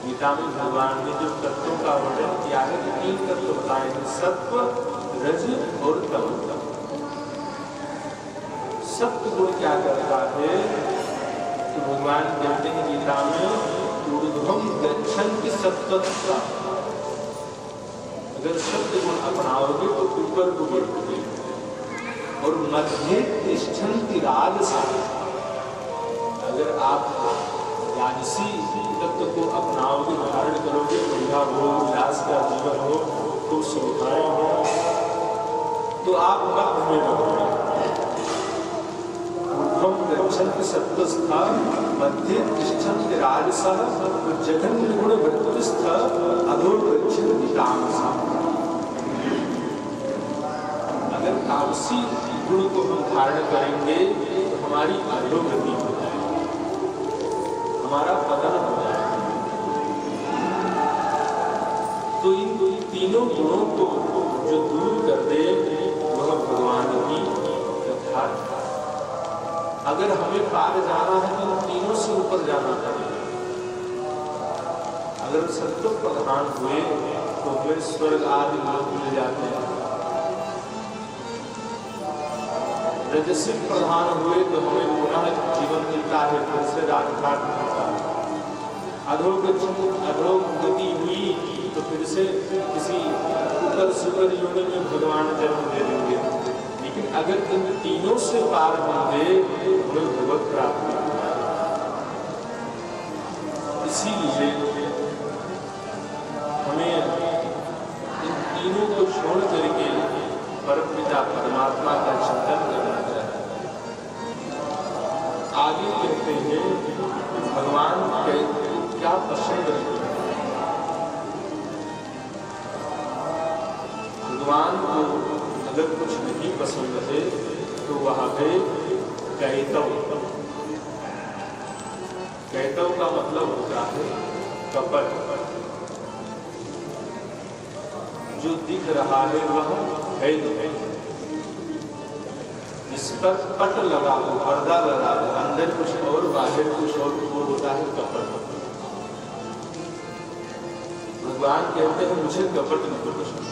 S1: गीता में भगवान ने जो तत्वों का वर्णन किया है, 3 तत्व बताए हैं, सत्व रज और तम। सत्व गुण क्या करता है? तो भगवान कहते हैं गीता में, ऊर्ध्वं गच्छन्ति सत्त्वतः। अगर सत्य गुण अपनाओगे तो ऊपर को बढ़ोगे, और मध्य तिष्ठन्ति राजसः। अगर आप राजसी तत्व को अपनाओगे, धारण करोगे, बढ़िया भोग विलास का जीवन हो, खूब सुविधाएं हो, तो आप मध्य में रहोगे। गच्छन्ति सत्त्वस्था मध्ये तिष्ठन्ति राजसः, जघन्य गुण वृत्तिस्थ अधो गच्छन्ति तामसः। अगर तामसी गुण को हम धारण करेंगे तो हमारी अधोगति हो जाएगी, हमारा पतन हो जाएगा। तो इन 3 गुणों को जो दूर कर दे वह भगवान की कथा। अगर हमें पार जाना है तो इन 3 से ऊपर जाना चाहिए। अगर सत्व प्रधान हुए तो फिर स्वर्ग आदि लोग मिल जाते हैं, रजसिक प्रधान हुए तो हमें पुनः जीवन मिलता है, फिर से राजघाट मिलता है। अधोगति हुई तो फिर से किसी ऊपर सुपर योनि में भगवान जन्म दे देंगे। लेकिन अगर इन 3 से पार होंगे तो हमें भगवत प्राप्ति होगी। इसीलिए हमें इन 3 को छोड़ करके परमपिता परमात्मा का चिंतन करना चाहिए। आगे कहते हैं भगवान क्या पसंद है। भगवान को अगर कुछ नहीं पसंद है तो वहां पे कैतव। कैतव का मतलब होता है कपट। जो दिख रहा है वह है नहीं, इस पर पट लगा हो, पर्दा लगा हो, अंदर कुछ और बाहर कुछ और, वो होता है कपट। भगवान कहते हैं मुझे कपट नहीं पसंद,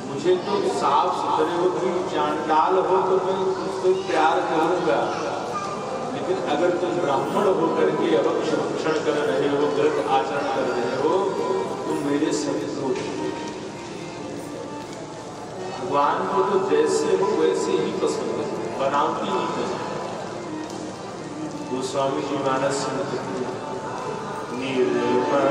S1: मुझे तो साफ सुथरे हो, तुम चांडाल हो तो मैं उसको प्यार करूंगा, लेकिन अगर तुम ब्राह्मण हो करके अभक्षण कर रहे हो, गलत आचरण कर रहे हो, तुम मेरे शत्रु हो। भगवान को तो जैसे हो वैसे ही पसंद है, बनावटी नहीं पसंद। गोस्वामी जी मानस निर्मल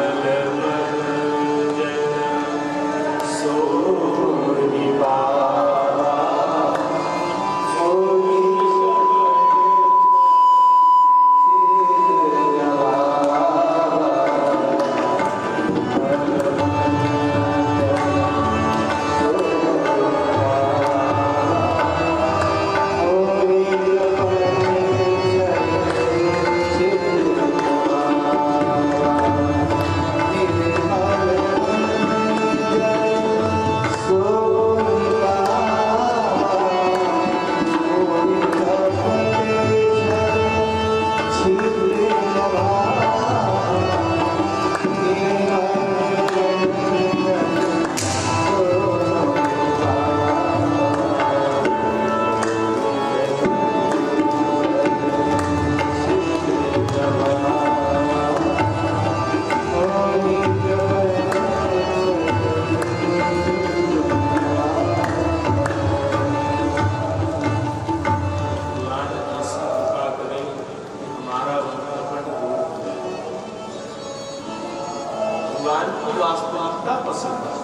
S1: भगवान की वास्तविकता पसंद है।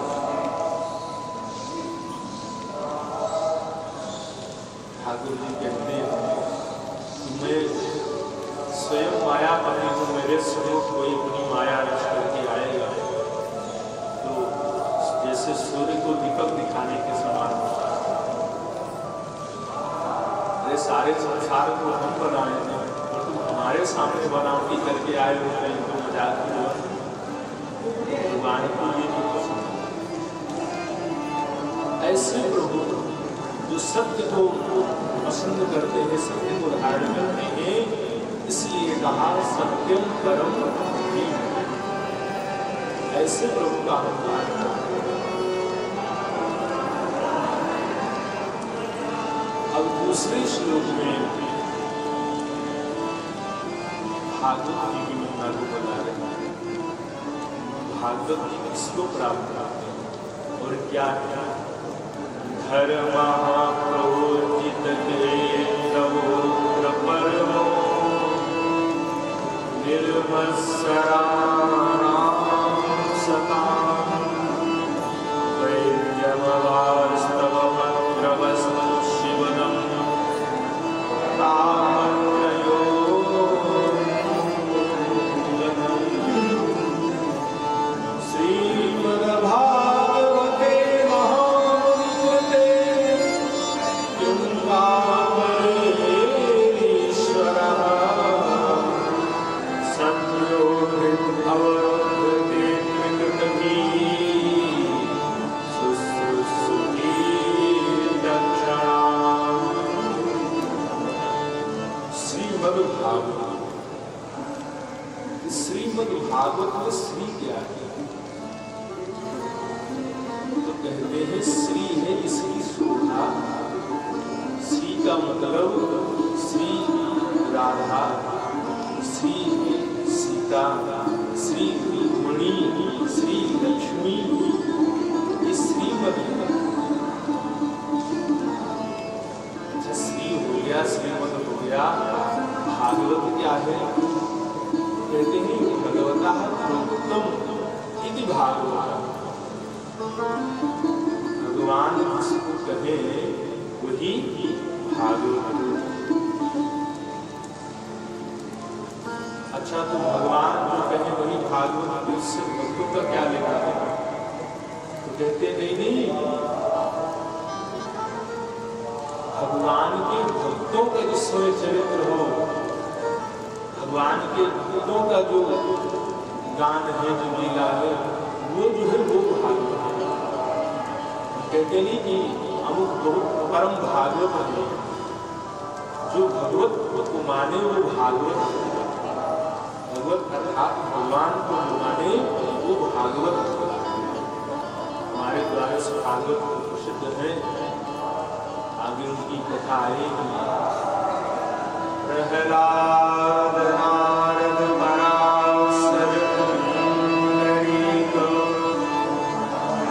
S1: ठाकुर जी कहते हैं मैं स्वयं माया बनी हूँ, मेरे स्वरूप कोई अपनी माया नष्ट करके आएगा तो जैसे सूर्य को दीपक दिखाने के समान होता है। अरे सारे संसार को हम बनाए थे और तुम हमारे सामने बनावटी करके आए होते हैं तो मजाक की बात। भगवान को ये नहीं पसंद। ऐसे प्रभु जो सत्य को पसंद करते हैं, सत्य को धारण करते हैं, इसलिए कहा सत्यम परम धीम। ऐसे प्रभु का हम धारण करते हैं। अब दूसरे श्लोक में भागवत जी की महिमा को बता रहे हैं। भागवत जी किसको प्राप्त करते हैं और क्या क्या धर्मप्रोचित परमो निर्मत्सराणां सतां वैद्यमवास्तवमत्रवस्तु शिवनं तामन्त्रयो श्रीमद्भागवते महामृते ईश्वरः सत्यो अवरुद्धते त्रिकृतभी शुश्रूषुति दक्षिणा। श्रीमद्भागवत में श्री क्या है? तो कहते हैं श्री है इसकी शोभा। श्री का मतलब श्री राधा, श्री सीता, श्री मणि, श्री लक्ष्मी, ये श्रीमद। अच्छा श्री हो गया, श्रीमद हो गया। भागवत क्या है? कहते हैं भगवतः प्रोक्तम इति भागवत। भगवान जिसको कहे वही भागवत। अच्छा तो भगवान जो कहे वही भागवत, तो इससे भक्तों का क्या लेना है? तो कहते नहीं, भगवान के भक्तों का जिसमें चरित्र हो, भगवान के भक्तों का जो गान है, जो लीला है, वो जो है वो भागवत है। कहते नहीं कि अमुक बहुत परम भागवत है। जो भगवत को माने वो भागवत है। भगवत अर्थात भगवान को माने वो भागवत है। हमारे द्वारा से भागवत प्रसिद्ध है, आगे उनकी कथा आएगी। प्रहलाद नारद पराशर पुंडरीक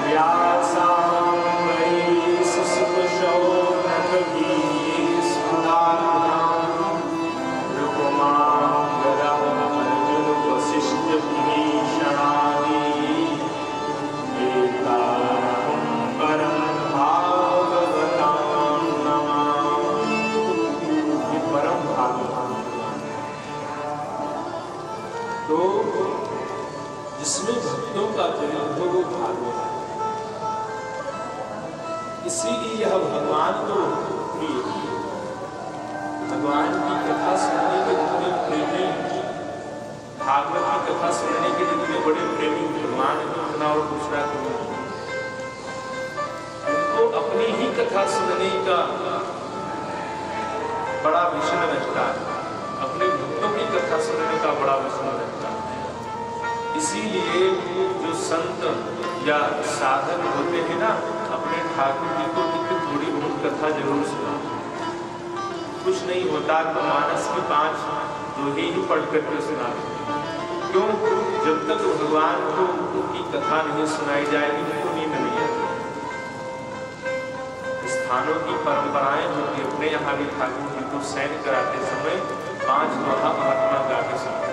S1: व्यासाम्बरी सुसुक शौनक भीष्मदाभ्यां रुक्मांगदा अर्जुन वसिष्ठ विभीषणादि एताहं परं भागवतां नमामि। ये परम भागवत। तो जिसमें भक्तों का चरित्र हो वो भागवत है। इसीलिए यह भगवान को प्रिय है। भगवान की कथा सुनने के जितने प्रेमी, भागवत की कथा सुनने के जितने बड़े प्रेमी भगवान को उतना और दूसरा कोई नहीं। उनको अपनी ही कथा सुनने का बड़ा विषय रहता है, अपने भक्तों की कथा सुनने का बड़ा विषय रहता है। इसीलिए जो संत या साधक होते हैं ना, अपने ठाकुर जी को थोड़ी बहुत कथा जरूर सुना। कुछ नहीं होता तो मानस की 5 दोहे ही पढ़ करके सुना। क्यों? जब तक भगवान को उनकी कथा नहीं सुनाई जाएगी उनको नींद नहीं आएगी। स्थानों की परंपराएं होती, अपने यहाँ भी ठाकुर जी को सैन कराते समय 5 दोहा महात्मा गा के सुनाते।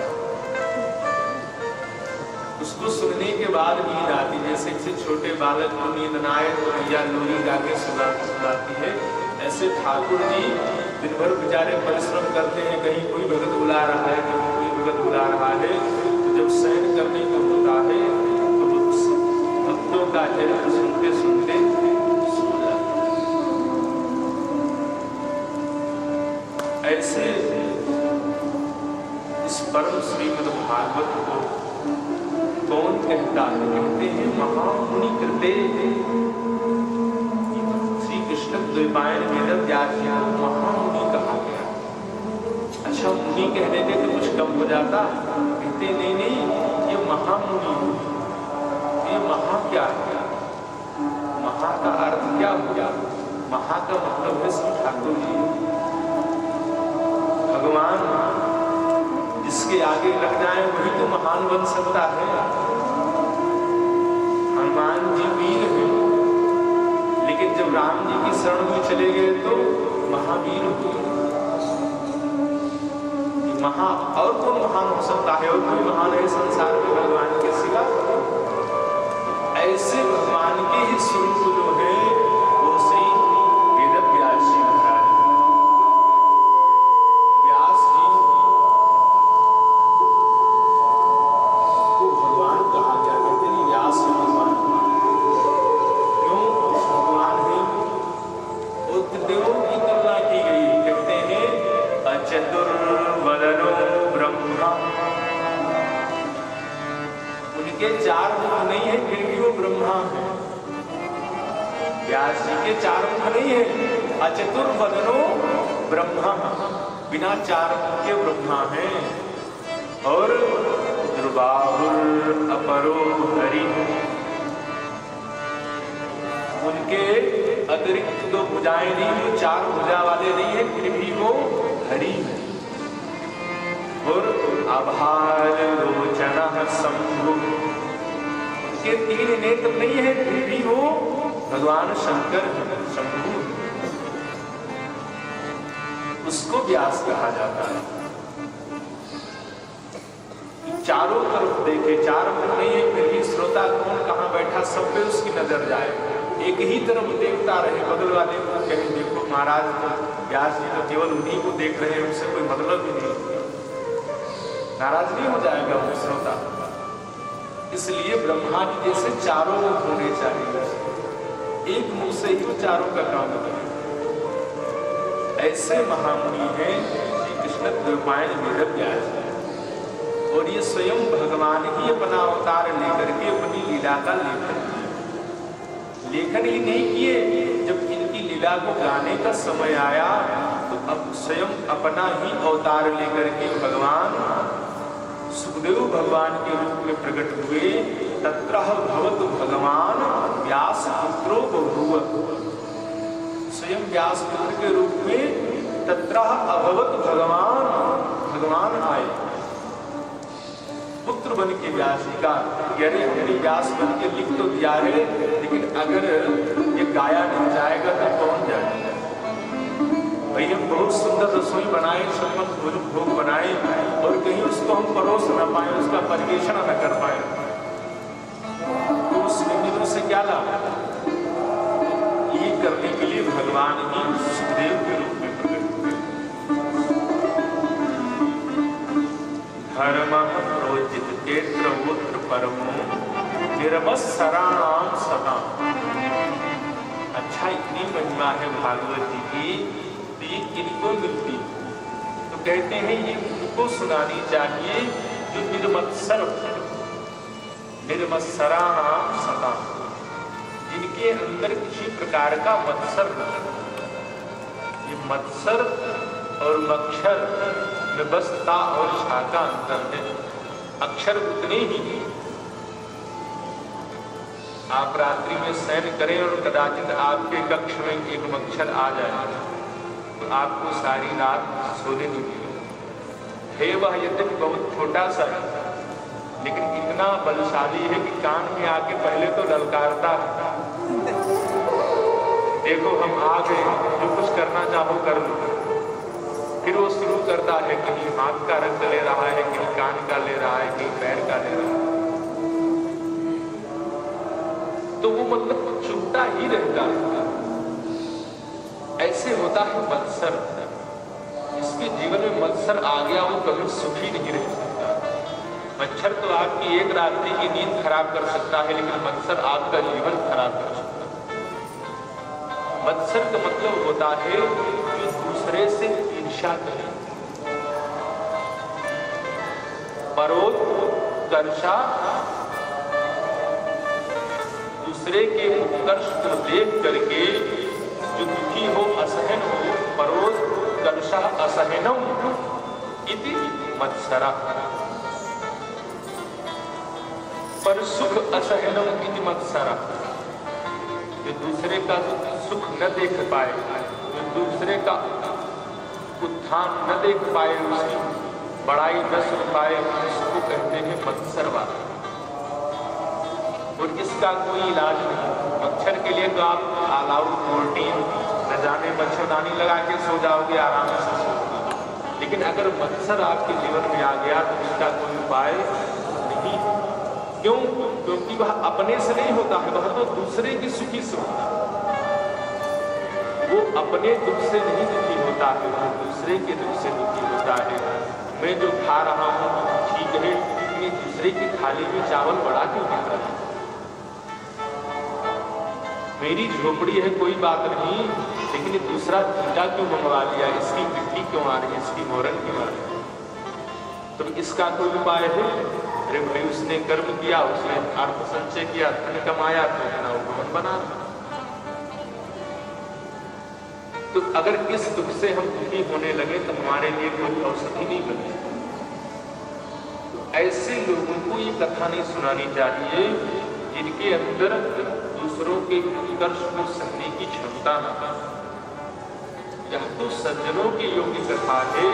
S1: उसको सुनने के के बाद नींद आती, जैसे किसी छोटे बालक को नींद न आए तो या लोरी गा के सुलाती है, ऐसे ठाकुर जी दिन भर बेचारे परिश्रम करते हैं, कहीं कोई भगत बुला रहा है, कहीं कोई भगत बुला रहा है, तो जब शयन करने को होता है तो भक्तों का चरित्र सुनते सुनते सो जाते हैं। ऐसे इस परम श्रीमद् भागवत को कौन कहता है? कहते हैं महामुनि कृते। श्री कृष्ण द्वैपायन वेद व्यास जी को महामुनि कहा गया। अच्छा, मुनि कह देते तो कुछ कम हो जाता? कहते नहीं नहीं, ये महामुनि। ये महा क्या है? महा का अर्थ क्या हो गया? महा का मतलब है श्री ठाकुर जी। भगवान जिसके आगे लग जाए वही तो महान बन सकता है। हनुमान जी वीर हैं, लेकिन जब राम जी की शरण में चले गए तो महावीर हुए। महा और कौन महान हो सकता है? और कोई महान है संसार में भगवान के सिवा? ऐसे भगवान के ही स्वरूप जो है वो श्री वेद व्यास जी महाराज। व्यास जी को भगवान कहा गया। कहते हैं व्यास भगवान। क्यों भगवान है? और देवों की तुलना की गई। कहते हैं अचतुर्वदनो ब्रह्मा। उनके 4 मुख नहीं है, फिर भी वो ब्रह्मा है। व्यास जी के 4 मुख नहीं है। अचतुर्वदनो ब्रह्मा, बिना 4 मुख के ब्रह्मा है। और द्रुबाहुर अपरो हरि, उनके अतिरिक्त 2 भुजाएं नहीं, वो 4 भुजा वाले नहीं है, फिर भी वो हरि है। और आभार लोचन शंभु, उनके 3 नेत्र नहीं है, फिर भी वो भगवान शंकर शंभु, उसको व्यास कहा जाता है। चारों तरफ देखे, 4 मुख नहीं है, फिर भी श्रोता कौन कहाँ बैठा सब पे उसकी नजर जाए। एक ही तरफ देखता रहे, बगल वाले को कहीं देखो महाराज व्यास जी तो केवल उन्हीं को देख रहे हैं, उनसे कोई मतलब ही नहीं। नाराज नहीं हो जाएगा वो श्रोता। इसलिए ब्रह्मा जी जैसे 4 मुख होने चाहिए, एक मुख से ही वो 4 का काम करें। ऐसे महामुनि हैं श्री कृष्ण द्वैपायन वेद व्यास जी। और ये स्वयं भगवान ही अपना अवतार लेकर के अपनी लीला का लेखन ही नहीं किए। जब इनकी लीला को गाने का समय आया तो अब स्वयं अपना ही अवतार लेकर के भगवान सुखदेव भगवान के रूप में प्रकट हुए। तत्रह भवतु भगवान व्यास पुत्रो बभूव, स्वयं व्यास पुत्र के रूप में तत्रह अभवत भगवान आए, पुत्र बन के व्यास जी का। यानी हमने व्यास बन के लिख तो दिया है, लेकिन अगर ये गाया नहीं जाएगा तो कौन जाएगा? भाई हम बहुत सुंदर रसोई बनाए, 56 भोग बनाए, और कहीं उसको हम परोस न पाए, उसका परिवेषण न कर पाए, तो उस व्यक्ति से क्या लाभ? ये करने के लिए भगवान ही सुखदेव के रूप में प्रकट हुए। धर्म प्रोचित क्षेत्र परमो निर्मत्सराणाम सदा। अच्छा, इतनी महिमा है भागवत जी की, तो ये किनको मिलती? तो कहते हैं ये उनको सुनानी चाहिए जो निर्मत्सर, निर्मत्सराणाम सदा, जिनके अंदर किसी प्रकार का मत्सर न हो। ये मत्सर और मक्षर में बस ता और शा का अंतर है। अक्षर उतने ही। आप रात्रि में शयन करें और कदाचित आपके कक्ष में एक मच्छर आ जाए तो आपको सारी रात सोने नहीं मिलेगा। है वह यद्यपि बहुत छोटा सा है, लेकिन इतना बलशाली है कि कान में आके पहले तो ललकारता है, देखो हम आ गए, जो कुछ करना चाहो कर लो। फिर वो शुरू करता है, कहीं हाथ का रक्त ले रहा है, कहीं कान का ले रहा है, कहीं पैर का ले रहा है। तो वो मतलब चुभता ही रहता है। ऐसे होता है मत्सर। इसके जीवन में मत्सर आ गया, वो कभी सुखी नहीं रह सकता। मच्छर तो आपकी एक रात्रि की नींद खराब कर सकता है, लेकिन मत्सर आपका जीवन खराब कर सकता है। मत्सर का मतलब होता है कि दूसरे से ईर्ष्या करें, परोत्कर्षा, दूसरे के उत्कर्ष को देख करके जो दुखी हो, असहन हो, परोत्कर्षा असहनम इति मत्सरा, पर सुख असहनम इति मत्सरा। जो दूसरे का सुख न देख पाए, जो दूसरे का उत्थान न देख पाए, उसकी बड़ाई न सुन पाए, उसको कहते हैं मत्सरवाद। और इसका कोई इलाज नहीं। मच्छर के लिए तो आप ऑल आउट प्रोटीन न जाने मच्छरदानी लगा के सो जाओगे, आराम से सोओगे। लेकिन अगर मच्छर आपके जीवन में आ गया तो इसका कोई उपाय नहीं। क्यों? क्योंकि वह अपने से नहीं होता है, वह तो दूसरे की सुखी से होता है। वो अपने दुख से नहीं दुखी होता है, वो दूसरे के दुख से दुखी होता है। मैं जो खा रहा हूँ ठीक है, लेकिन दूसरे की थाली में चावल बड़ा क्यों दिख रहा है? मेरी झोपड़ी है कोई बात नहीं, लेकिन दूसरा ईंटा क्यों मंगवा लिया, इसकी मिट्टी क्यों आ रही है, इसकी मोरन क्यों आ रही है? तो इसका कोई उपाय है? अरे भाई, उसने कर्म किया, उसने अर्थ संचय किया, धन कमाया, तो अपना भवन बना। तो अगर इस दुख से हम दुखी होने लगे तो हमारे लिए कोई औषधि नहीं बने। तो ऐसे लोगों को ये कथा नहीं सुनानी चाहिए जिनके अंदर दूसरों के उत्कर्ष को सहने की क्षमता न। यह तो सज्जनों की योग्य कथा है।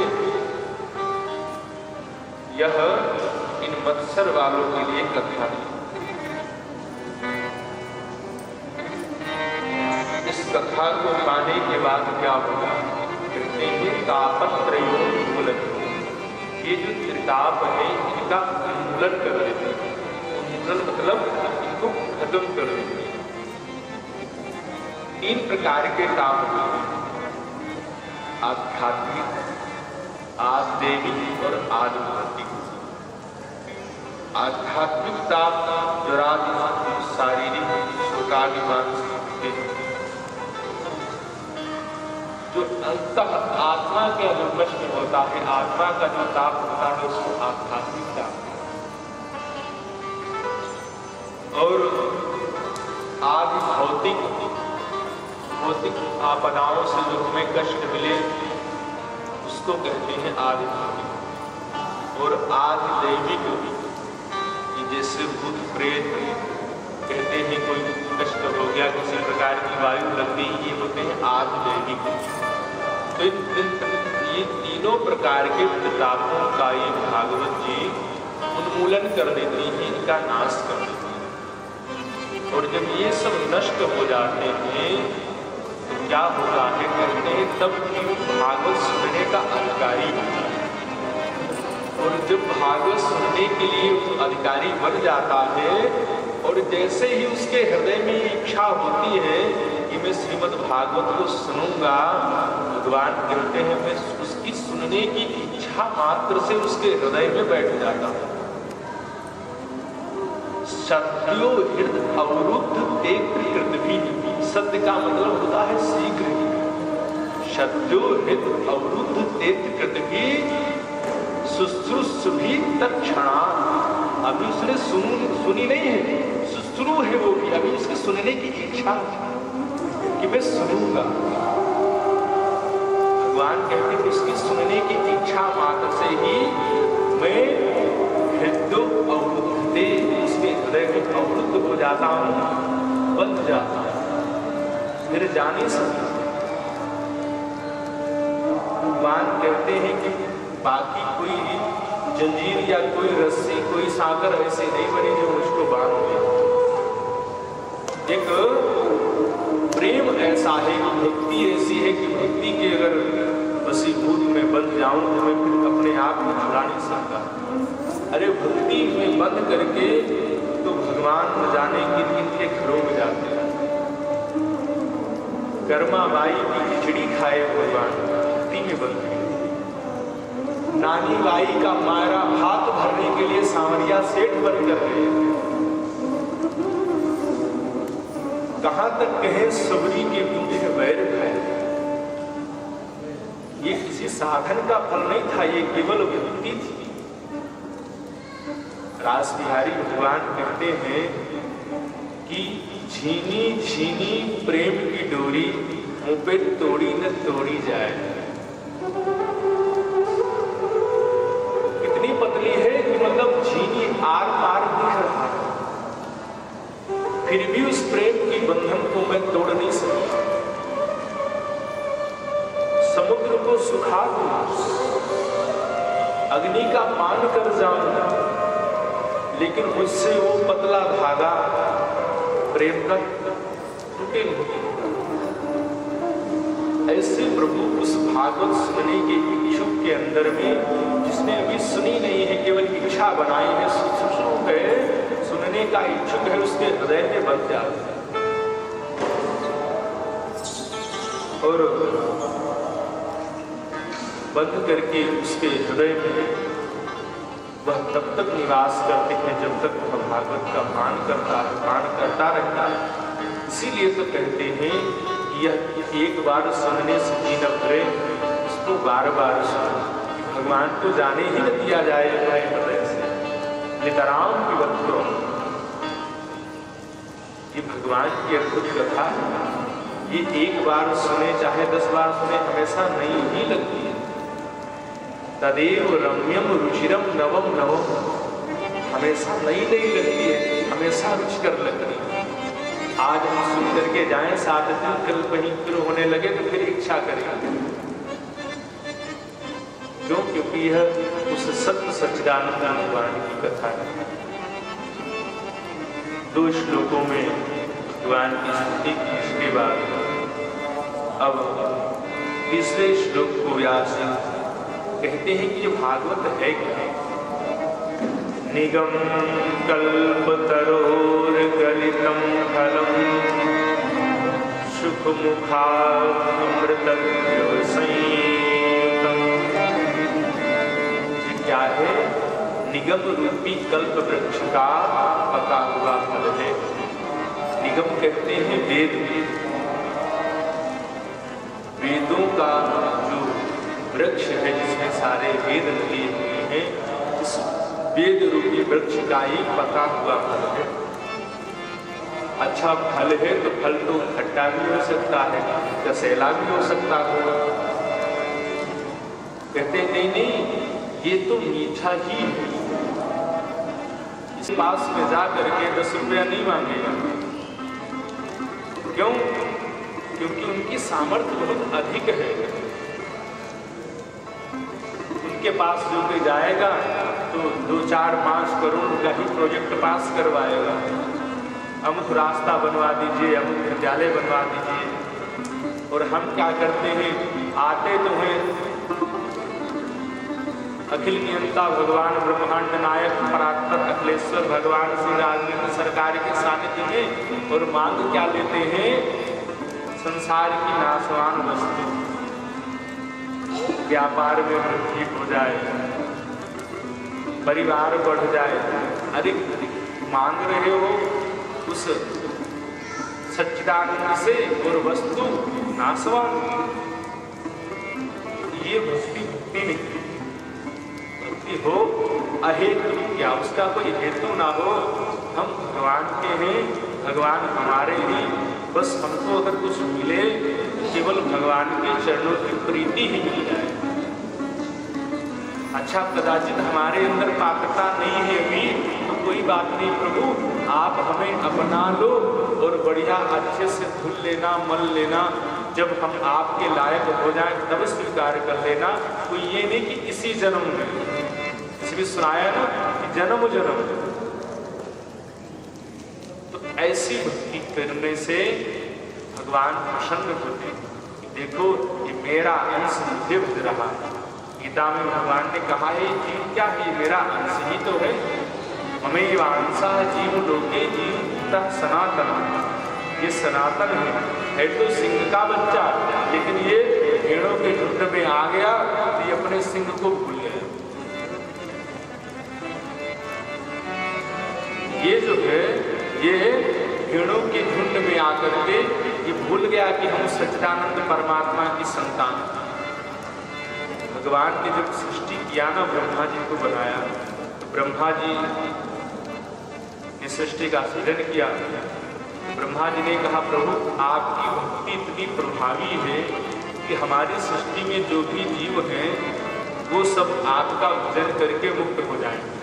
S1: यह इन मत्सर वालों के लिए कथा है। इस कथा को पाने के बाद क्या होगा? कहते हैं तापत्रयोन्मूलन। ये जो त्रिताप है इनका उन्मूलन कर देते हैं। उन्मूलन मतलब इनको खत्म कर देते हैं। 3 प्रकार के ताप होते हैं: आध्यात्मिक, आदेवी और आदिभौतिक। आध्यात्मिक ताप जरादि शारीरिक शोकादि मानसिक, जो अंतः आत्मा के अनुपस्थ में होता है, आत्मा का जो ताप होता है उसको आध्यात्मिक ताप। और आदि भौतिक, भौतिक आपदाओं से जो हमें कष्ट मिले उसको कहते हैं आदि भौतिक। और आदि दैविक, जैसे भूत प्रेत कहते हैं कोई कष्ट हो गया, किसी प्रकार की वायु लग गई, ये होते हैं आदि दैविक। तो ये तीनों प्रकार के प्रतापों का ये भागवत जी उन्मूलन कर देती है, इनका नाश कर देती है। और जब ये सब नष्ट हो जाते हैं तो क्या होता है? कहते हैं तब भागवत सुनने का अधिकारी होता है। और जब भागवत सुनने के लिए वो अधिकारी बन जाता है और जैसे ही उसके हृदय में इच्छा होती है कि मैं श्रीमद् भागवत को सुनूंगा, भगवान कहते हैं मैं उसकी सुनने की इच्छा मात्र से उसके हृदय में बैठ जाता हूँ। सत्यो हृदय अवरुद्ध ते कृत भी। सत्य का मतलब होता है शीघ्र ही। सत्यो हृदय अवरुद्ध ते कृत भी शुश्रूषु भी तत्क्षणा। अभी उसने सुनी नहीं है, शुश्रू है वो भी, अभी उसके सुनने की इच्छा कि मैं सुनूंगा। भगवान कहते हैं उसकी सुनने की इच्छा मात्र से ही मैं हृदय अवरुद्ध, उसके हृदय में अवरुद्ध हो जाता हूँ, बंध जाता हूँ, फिर जा नहीं सकता। भगवान कहते हैं कि बाकी कोई जंजीर या कोई रस्सी, कोई सागर ऐसे नहीं बनी जो मुझको बांध दे। एक प्रेम ऐसा है, भक्ति ऐसी है कि भक्ति के अगर वशीभूत में बंध जाऊं तो मैं फिर अपने आप को छुड़ा नहीं सकता। अरे भक्ति में बंध करके तो भगवान न जाने किन किन के घरों में जा कर्मा बाई की खिचड़ी खाए भगवान भक्ति में बन गए। नानी बाई का मायरा हाथ भरने के लिए सांवरिया सेठ बन कर गए। कहां तक कहे सबरी के पीछे बैर है। ये किसी साधन का फल नहीं था, ये केवल भक्ति थी। रास बिहारी भगवान कहते हैं कि झीनी झीनी प्रेम की डोरी मुंह पे तोड़ी न तोड़ी जाए। कितनी पतली है कि मतलब झीनी आर पार दिख रहा है, फिर भी उस प्रेम की बंधन को मैं तोड़ नहीं सकता। समुद्र को सुखा दूं, अग्नि का पान कर जाऊं, लेकिन मुझसे वो पतला धागा प्रेम का टूटे नहीं। ऐसे प्रभु उस भागवत सुनने के इच्छुक के अंदर में, जिसने अभी सुनी नहीं है, केवल इच्छा बनाई है, सुख है, सुनने का इच्छुक है, उसके हृदय में बन जाता है। और बंद करके उसके हृदय में वह तब तक निवास करते हैं जब तक वह भागवत का पान करता रहता है। इसीलिए तो कहते हैं कि यह एक बार सुनने से जी न भरे, उसको बार बार सुनो। भगवान को जाने ही न दिया जाए अपने हृदय से। नितराम विवक्तो, ये भगवान की अद्भुत कथा है। ये एक बार सुने चाहे 10 बार सुने, हमेशा नई ही लगती है। तदेव रम्यम रुचिरम नवम नवम, हमेशा नई नई लगती है, हमेशा रुचिकर लगती है। आज हम सुन करके जाएं, 7 दिन कल कहीं फिर होने लगे तो फिर इच्छा करेंगे। क्यों? क्योंकि यह उस सत्य सच्चिदानंद भगवान की कथा है। 2 श्लोकों में भगवान की स्तुति की, इसके बाद अब तीसरे श्लोक को व्यास कहते हैं कि ये भागवत है क्या? निगम कल्पतरोर गलितम फलम सुख मुखामृतद्रव संयुतम। ये क्या है? निगम रूपी कल्प वृक्ष का पका हुआ फल है। निगम कहते हैं वेद। वेदों का जो वृक्ष है, जिसमें सारे वेद लगे हुए हैं, इस वेद रूपी वृक्ष का ही पका हुआ फल है। अच्छा फल है तो फल तो खट्टा भी हो सकता है, कसैला भी हो सकता है। कहते नहीं, ये तो मीठा ही है। इस पास में जा करके 10 रुपया नहीं मांगेगा। क्यों? क्योंकि उनकी सामर्थ्य बहुत अधिक है। उनके पास जो कोई जाएगा तो 2, 4, 5 करोड़ का ही प्रोजेक्ट पास करवाएगा। अमुक रास्ता बनवा दीजिए, अमुक विद्यालय बनवा दीजिए। और हम क्या करते हैं? आते तो हैं अखिल नियंता भगवान ब्रह्मांड नायक परात्पर अखिलेश्वर भगवान श्री राजेंद्र सरकार के सानिध्य में, और मांग क्या लेते हैं? संसार की नाशवान वस्तु, व्यापार में वृद्धि हो जाए, परिवार बढ़ जाए। अधिक मांग रहे हो उस सच्चिदानंद से, और वस्तु नाशवान। ये भक्ति नहीं। भक्ति हो अहेतु, क्या उसका कोई हेतु ना हो। हम भगवान के हैं, भगवान हमारे हैं, बस हमको अगर कुछ मिले केवल भगवान के चरणों की प्रीति ही मिल जाए। अच्छा, कदाचित हमारे अंदर पात्रता नहीं है भी, तो कोई बात नहीं प्रभु, आप हमें अपना लो और बढ़िया अच्छे से धुल लेना, मल लेना। जब हम आपके लायक हो जाएं तब स्वीकार कर लेना। कोई ये नहीं कि इसी जन्म में, इसमें सुनाया ना कि जन्म जन्म। तो ऐसी भक्ति करने से भगवान प्रसन्न होते। देखो, ये मेरा अंश मुझे भज रहा है। गीता में भगवान ने कहा है, जीव क्या है? मेरा अंश ही तो है। हमें ये अंशा जीव लोके जीव सनातन। ये सनातन है तो सिंह का बच्चा, लेकिन ये भेड़ों के झुंड में आ गया तो ये अपने सिंह को भूल गया। ये जो है ये भेड़ों के झुंड में आकर के ये भूल गया कि हम सच्चिदानंद परमात्मा की संतान। भगवान ने जब सृष्टि किया ना, ब्रह्मा जी को बनाया, तो ब्रह्मा जी ने सृष्टि का सृजन किया। ब्रह्मा जी ने कहा, प्रभु आपकी भक्ति इतनी प्रभावी है कि हमारी सृष्टि में जो भी जीव हैं वो सब आपका भजन करके मुक्त हो जाएंगे,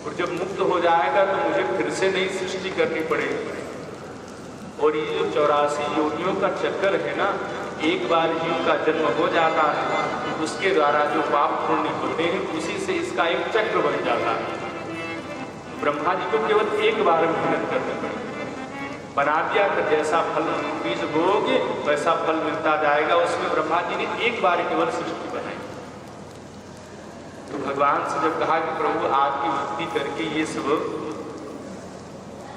S1: और जब मुक्त हो जाएगा तो मुझे फिर से नई सृष्टि करनी पड़ेगी। और ये जो 84 योनियों का चक्कर है ना, एक बार जीव का जन्म हो जाता है तो उसके द्वारा जो पाप पुण्य होते हैं उसी से इसका एक चक्र बन जाता है। ब्रह्मा जी को केवल एक बार मेहनत करनी पड़ेगी, बना दिया तो जैसा फल बीज बोओगे वैसा फल मिलता जाएगा। उसमें ब्रह्मा जी ने एक बार केवल सृष्टि बनाई। तो भगवान से जब कहा कि प्रभु आपकी भक्ति करके ये सब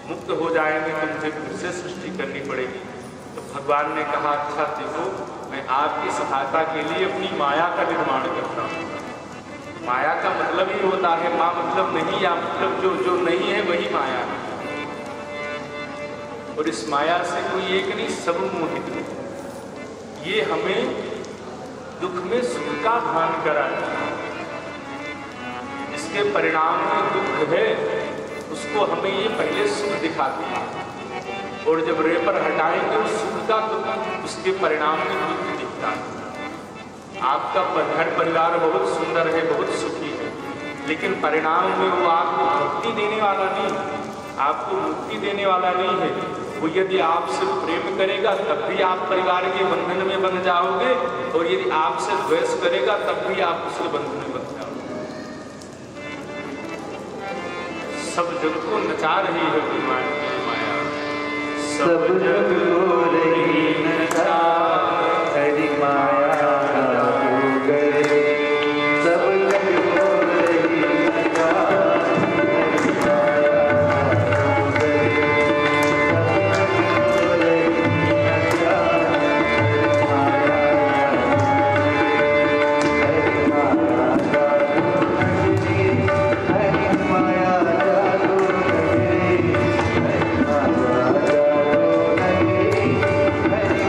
S1: मुक्त हो जाएंगे तो मुझे फिर से सृष्टि करनी पड़ेगी, तो भगवान ने कहा, अच्छा देखो, मैं आपकी सहायता के लिए अपनी माया का निर्माण करता हूँ। माया का मतलब ही होता है, माँ मतलब नहीं, या मतलब जो नहीं है वही माया है। और इस माया से कोई एक नहीं, सब मोहित है। ये हमें दुख में सुख का भान कराती है, इसके परिणाम में दुख है उसको हमें ये पहले सुख दिखाती है, और जब रेपर हटाएंगे उस सुख का तो उसके परिणाम में दुख दिखता है। आपका घर परिवार बहुत सुंदर है, बहुत सुखी है, लेकिन परिणाम में वो आपको मुक्ति देने वाला नहीं, आपको मुक्ति देने वाला नहीं है। वो यदि आपसे प्रेम करेगा तब भी आप परिवार के बंधन में बन जाओगे, और यदि आपसे द्वेष करेगा तब भी आप उसके बंधन में बन जाओगे। सब जग को नचा रही है भगवान की माया, सब जग को रही नचा हरि माया लागू गए, सब जग को रही नचा हरि माया लागू गए, सब जग को रही नचा हरि माया हरि माया हरि माया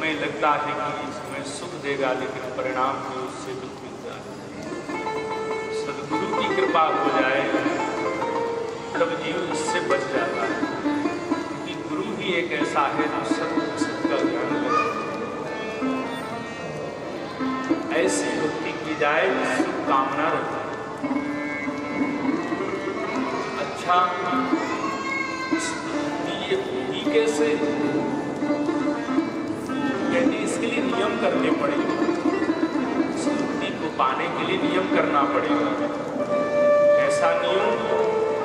S1: समय लगता है कि इसमें सुख देगा, लेकिन परिणाम में उससे दुख मिलता है। सदगुरु की कृपा हो जाए तब जीव इससे बच जाता है, क्योंकि गुरु ही एक ऐसा है जो सबका ध्यान रखता है। ऐसी भक्ति की जाए शुभ कामना रखता है। अच्छा, ये होगी कैसे? कहते इसके लिए नियम करने पड़ेंगे, इस मुक्ति को पाने के लिए नियम करना पड़ेगा। ऐसा नियम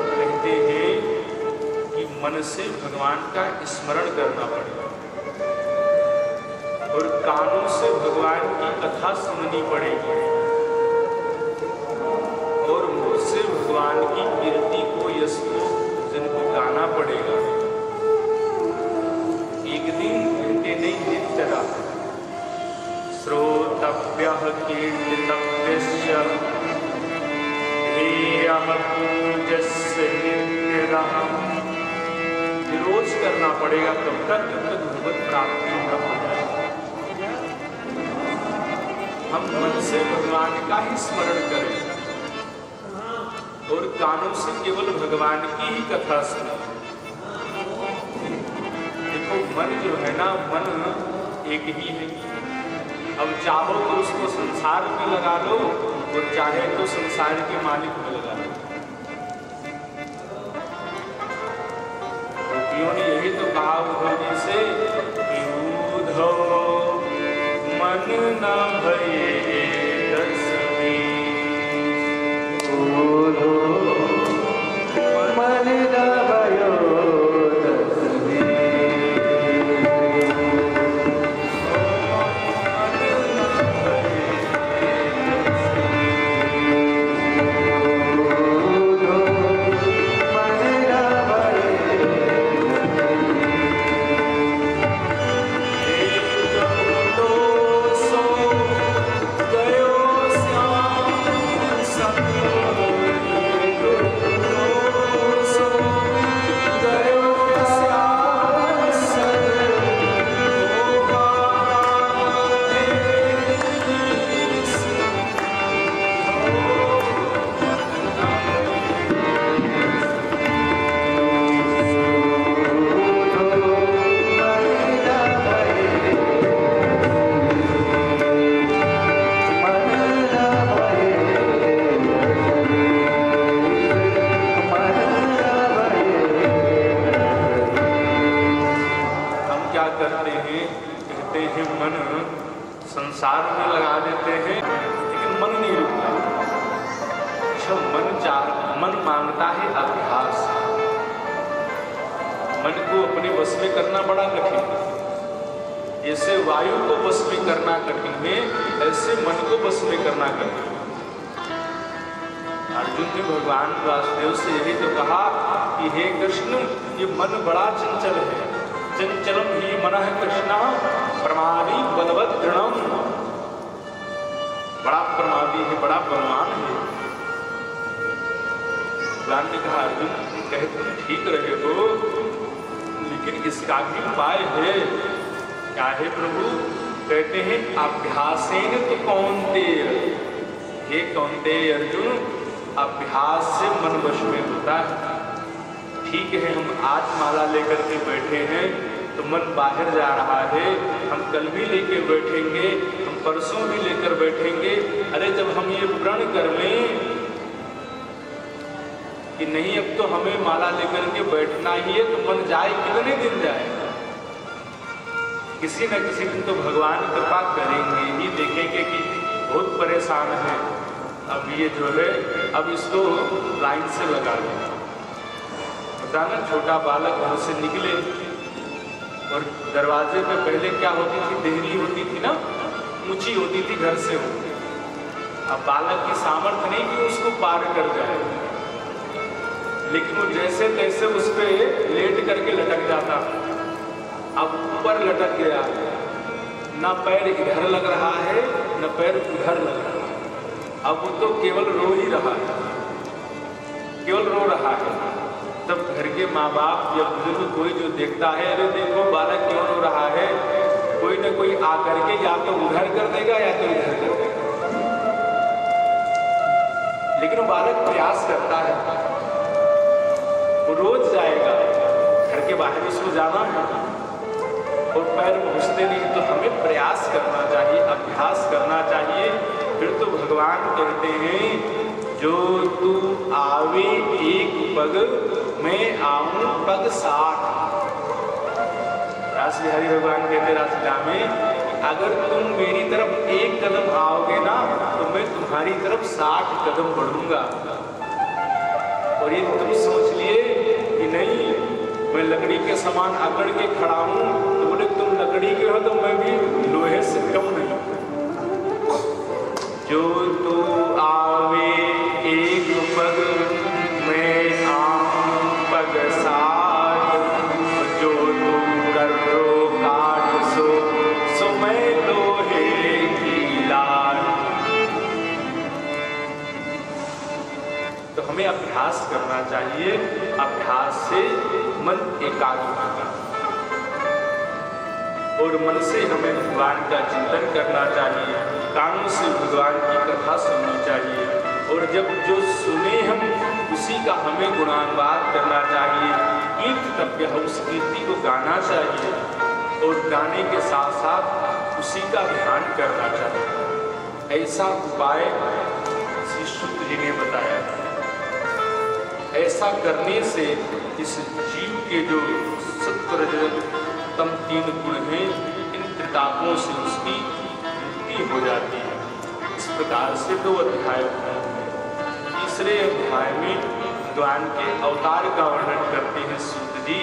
S1: कहते हैं कि मन से भगवान का स्मरण करना पड़ेगा और कानों से भगवान की कथा सुननी पड़ेगी और मुझ से भगवान की कीर्ति को, यश को, जन को गाना पड़ेगा। एक दिन घंटे नहीं दिन चला, श्रोतव्यः कीर्तितव्यस्य ध्येयः पूज्यस्य नित्यतः। रोज करना पड़ेगा, तब तक भगवत प्राप्ति न हो जाए। हम मन से भगवान का ही स्मरण करें और कानों से केवल भगवान की ही कथा सुने। देखो मन जो है ना, मन एक ही है। अब चाहो तो उसको संसार में लगा लो और चाहे तो संसार के मालिक में लगा लो। गोपियों ने यही तो कहा उद्धव जी से कि उद्धव मन न भये दस
S3: मन न भयो
S1: संसार में लगा देते हैं, लेकिन मन नहीं रुकता। मन मांगता है अभ्यास। मन को अपने वश में करना बड़ा कठिन है। जैसे वायु को वश में करना कठिन है, ऐसे मन को वश में करना कठिन है। अर्जुन ने भगवान वासुदेव से यही तो कहा कि हे कृष्ण, ये मन बड़ा चंचल है। चंचलम ही मनः कृष्ण प्रमादी बलवत् दृढ़म। बड़ा प्रमादी है, बड़ा बलवान है। भगवान ने कहा अर्जुन, तुम कहे तुम ठीक रहे हो, लेकिन इसका भी उपाय है। क्या है प्रभु? कहते हैं अभ्यासेन तो कौन्तेय। हे कौन्तेय अर्जुन, अभ्यास से मन वश में होता है। ठीक है, हम आज माला लेकर के बैठे हैं तो मन बाहर जा रहा है। हम कल भी लेके बैठेंगे, हम परसों भी लेकर बैठेंगे। अरे जब हम ये प्रण कर लें कि नहीं अब तो हमें माला लेकर के बैठना ही है, तो मन जाए कितने दिन जाए? किसी न किसी दिन तो भगवान कृपा करेंगे ही। देखेंगे कि बहुत परेशान है, अब ये जो है अब इसको लाइन से लगा दें। ना छोटा बालक घर से निकले और दरवाजे पे पहले क्या होती थी, देहरी होती थी ना, ऊंची होती थी घर से हो। अब बालक की सामर्थ्य नहीं कि उसको पार कर जाए, लेकिन वो जैसे तैसे उस पे लेट करके लटक जाता। अब ऊपर लटक गया, ना पैर इधर लग रहा है न पैर उधर लग रहा है। अब वो तो केवल रो ही रहा है, केवल रो रहा है। तब घर के माँ बाप या बुजुर्ग कोई जो देखता है, अरे देखो बालक क्यों रो रहा है, कोई न कोई आकर के या तो उधर कर देगा या तो इधर कर देगा, लेकिन वो बालक प्रयास करता है, वो रोज जाएगा, घर के बाहर उसको जाना है और पैर पहुँचते नहीं, तो हमें प्रयास करना चाहिए, अभ्यास करना चाहिए। फिर तो भगवान कहते हैं जो तू आवे एक पग मैं आऊं पग 60। रास बिहारी भगवान कहते रासलीला में अगर तुम मेरी तरफ एक कदम आओगे ना तो मैं तुम्हारी तरफ 60 कदम बढ़ूंगा। और ये तुम सोच लिए कि नहीं मैं लकड़ी के समान अकड़ के खड़ा हूं, तो बोले तुम लकड़ी के हो तो मैं भी लोहे से कम नहीं। जो तू आवे एक पग मैं आऊं पग 60, जो तू करो काट सो मैं लोहे की लाट। तो हमें अभ्यास करना चाहिए, अभ्यास से मन एकाग्र होगा और मन से हमें भगवान का चिंतन करना चाहिए, कानों से भगवान की कथा सुननी चाहिए और जब जो सुने हम उसी का हमें गुणानुवाद करना चाहिए। कीर्तव्य है, उस कीर्ति को गाना चाहिए और गाने के साथ साथ उसी का ध्यान करना चाहिए। ऐसा उपाय श्री शुद्ध जी ने बताया। ऐसा करने से इस जीव के जो सत्व रजत तम 3 गुण हैं, इन त्रितापों से उसकी मुक्ति हो जाती है। इस प्रकार से 2 अध्याय हैं। तीसरे अध्याय में भगवान के अवतार का वर्णन करते हैं सूत जी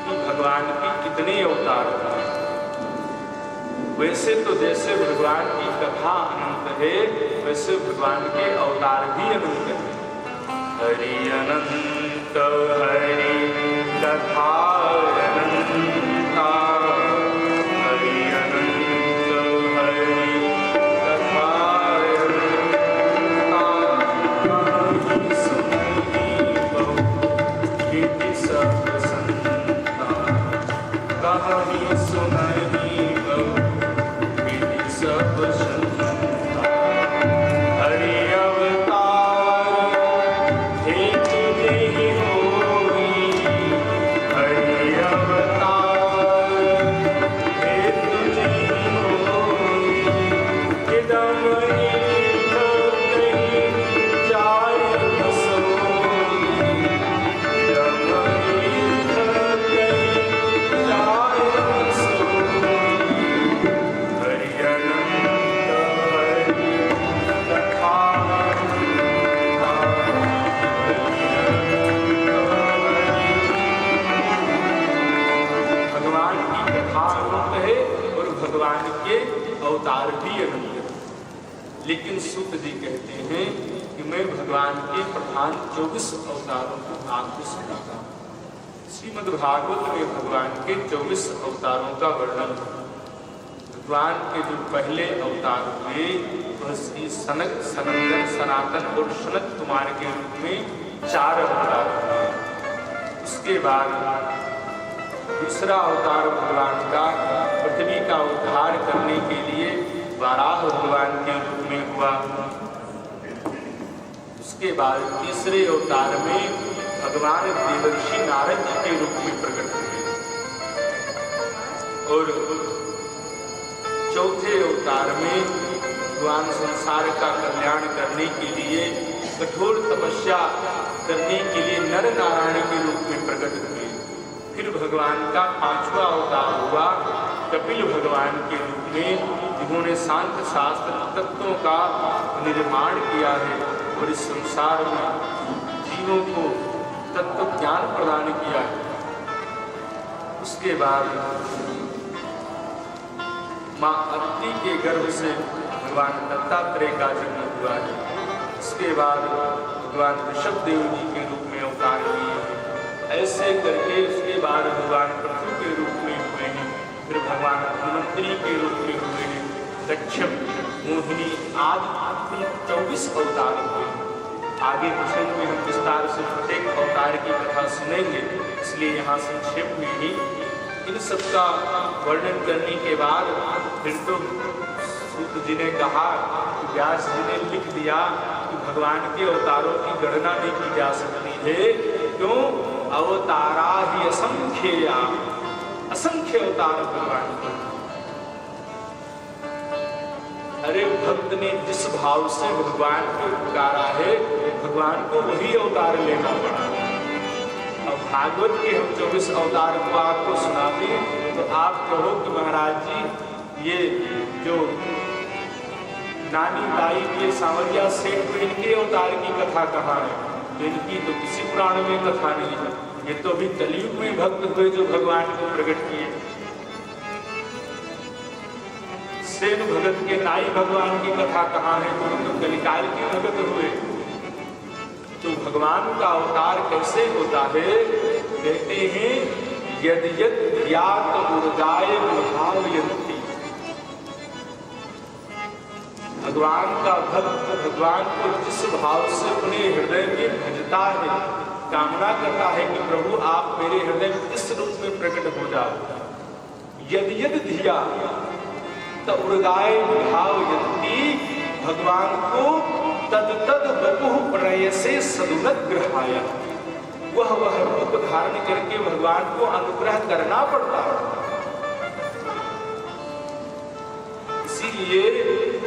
S1: कि भगवान के कितने अवतार हैं। वैसे तो जैसे भगवान की कथा अनंत है वैसे भगवान के अवतार भी अनंत है। हरि अनंत हरि कथा अनंता, हरि अनंत हरि कथा अनंता, कहानी सुननी बहु सब संता, कहानी सुननी बहु सब संता। हरि अवतार हे तुझे ही होई, हरि अवतार हे तुझे ही होई, इदम एक कहीं जाय न सोई, इदम एक कहीं जाय न सोई। हरि अनंत हरि कथा भगवान की कथा अनंत है और भगवान के अवतार भी अनंत है। लेकिन सूत जी कहते हैं कि मैं भगवान के प्रधान 24 अवतारों को आपको सुनाता हूँ। श्रीमद् भागवत में भगवान के 24 अवतारों का वर्णन है। भगवान के जो पहले अवतार हुए वह श्री सनक, सनंदन, सनातन और सनत कुमार के रूप में 4 अवतार हुए। उसके बाद दूसरा अवतार भगवान का पृथ्वी का उद्धार करने के लिए वाराह भगवान के रूप में हुआ। उसके बाद तीसरे अवतार में भगवान देवर्षि नारद जी के रूप में प्रकट हुए और चौथे अवतार में भगवान संसार का कल्याण करने के लिए कठोर तपस्या करने के लिए नर नारायण के रूप में प्रकट हुए। फिर भगवान का 5वां अवतार हुआ कपिल भगवान के रूप में, जिन्होंने सांख्य शास्त्र तत्वों का निर्माण किया है और इस संसार में जीवों को तत्व ज्ञान प्रदान किया है। उसके बाद माँ अदिति के गर्भ से भगवान दत्तात्रेय का जन्म हुआ है। इसके बाद भगवान ऋषभदेव जी के रूप में अवतार लिए हैं। ऐसे करके उसके बाद भगवान पृथु के रूप में हुए हैं। फिर भगवान धन्वंतरी के रूप में हुए हैं। दक्षम, मोहिनी आदि 24 अवतार हुए। आगे प्रसंग में हम विस्तार से प्रत्येक अवतार की कथा सुनेंगे, इसलिए यहाँ संक्षेप में ही इन सब का वर्णन करने के बाद फिर तो सूत जी ने कहा कि व्यास जी ने लिख दिया कि भगवान के अवतारों की गणना नहीं की जा सकती है। क्यों? अवतारा ही असंख्य, असंख्य अवतार भगवान के। अरे भक्त ने जिस भाव से भगवान को पुकारा है, भगवान को वही अवतार लेना पड़ा। अब भागवत के हम 24 अवतार को आपको सुनाते हैं तो आप कहो कि महाराज जी ये जो नानी ताई के सांवरिया सेठ तो इनके अवतार की कथा कहाँ है? इनकी तो किसी पुराण में कथा नहीं है। ये तो अभी कलयुग में भक्त हुए जो भगवान को प्रकट किए। सेन भगत के नाई भगवान की कथा कहाँ है? तो कलिकाल के भगत हुए। तो भगवान का अवतार कैसे होता है? कहते हैं यद यद ज्ञात उर्गाय विभावयन्ति। भगवान का भक्त भगवान को जिस भाव से अपने हृदय में भजता है, कामना करता है कि प्रभु आप मेरे हृदय में इस रूप में प्रकट हो जाओ। यद यद धिया उर्गाय विभावयन्ति, भगवान को तद तद बपुः प्रयसे सदुनग्रहाय, वह रूप धारण करके भगवान को अनुग्रह करना पड़ता है। इसीलिए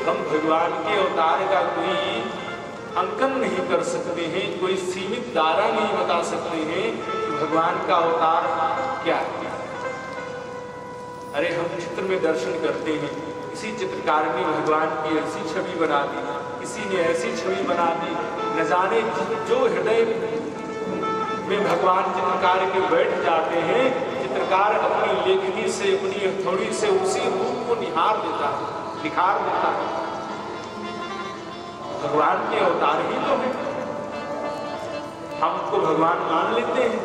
S1: हम भगवान के अवतार का कोई अंकन नहीं कर सकते हैं, कोई सीमित दायरा नहीं बता सकते हैं कि भगवान का अवतार क्या है। अरे हम चित्र में दर्शन करते हैं, किसी चित्रकार ने भगवान की ऐसी छवि बना दी, किसी ने ऐसी छवि बना दी, न जाने जो हृदय में भगवान चित्रकार के बैठ जाते हैं, चित्रकार अपनी लेखनी से अपनी हथौड़ी से उसी रूप को निखार देता है। भगवान के अवतार ही तो है, हम तो भगवान मान लेते हैं।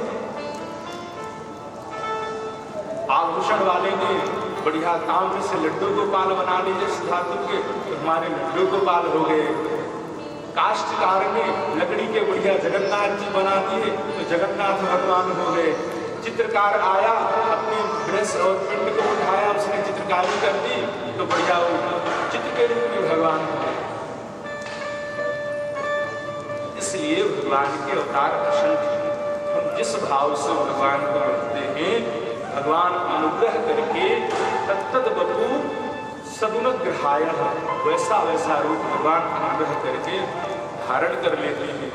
S1: आभूषण वाले ने बढ़िया ताम्र से लड्डू गोपाल बना लीजिए धातु के, तो हमारे लड्डू गोपाल हो गए। काष्ठकार ने लकड़ी के बढ़िया जगन्नाथ जी बना दिए तो जगन्नाथ भगवान हो गए। चित्रकार आया, अपने ब्रश और पिंड को उठाया, उसने चित्रकारी कर दी तो बढ़िया चित्र के रूप में भगवान हो गए। इसलिए भगवान के अवतार असंख्य। हम जिस भाव से भगवान को रखते हैं, भगवान अनुग्रह करके तत्तद बपु सदुनग्रहाय, वैसा वैसा रूप भगवान अनुग्रह करके धारण कर लेते हैं।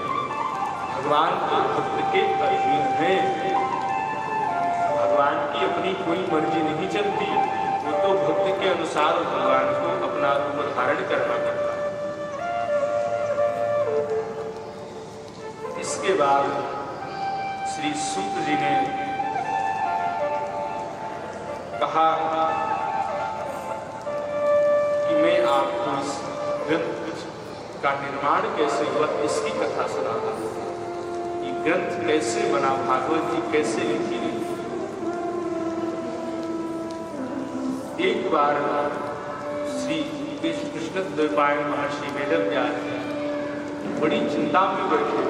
S1: भगवान तो भक्त के अधीन है, भगवान की अपनी कोई मर्जी नहीं चलती, वो तो भक्त के अनुसार भगवान को अपना रूप धारण करना पड़ता है। इसके बाद श्री सूत जी ने कहा कि मैं आपको इस ग्रंथ का निर्माण कैसे हुआ इसकी कथा सुनाता हूं। ये ग्रंथ कैसे बना, भागवत जी कैसे लिखी गई। एक बार श्री कृष्ण द्वैपायन महर्षि वेदव्यास बड़ी चिंता में बैठे।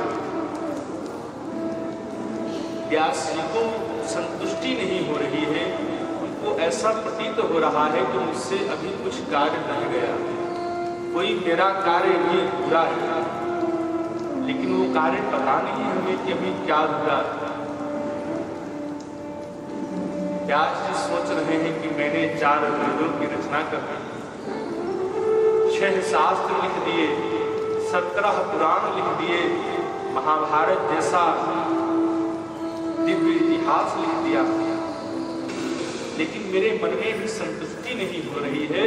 S1: व्यास जी को संतुष्टि नहीं हो रही है, वो ऐसा प्रतीत हो रहा है कि मुझसे अभी कुछ कार्य नहीं गया, कोई मेरा कार्य भी पूरा है, लेकिन वो कार्य पता नहीं हमें कि अभी क्या हुआ। व्यास जी सोच रहे हैं कि मैंने 4 वेदों की रचना कर दी, 6 शास्त्र लिख दिए, 17 पुराण लिख दिए, महाभारत जैसा दिव्य इतिहास लिख दिया, लेकिन मेरे मन में भी संतुष्टि नहीं हो रही है,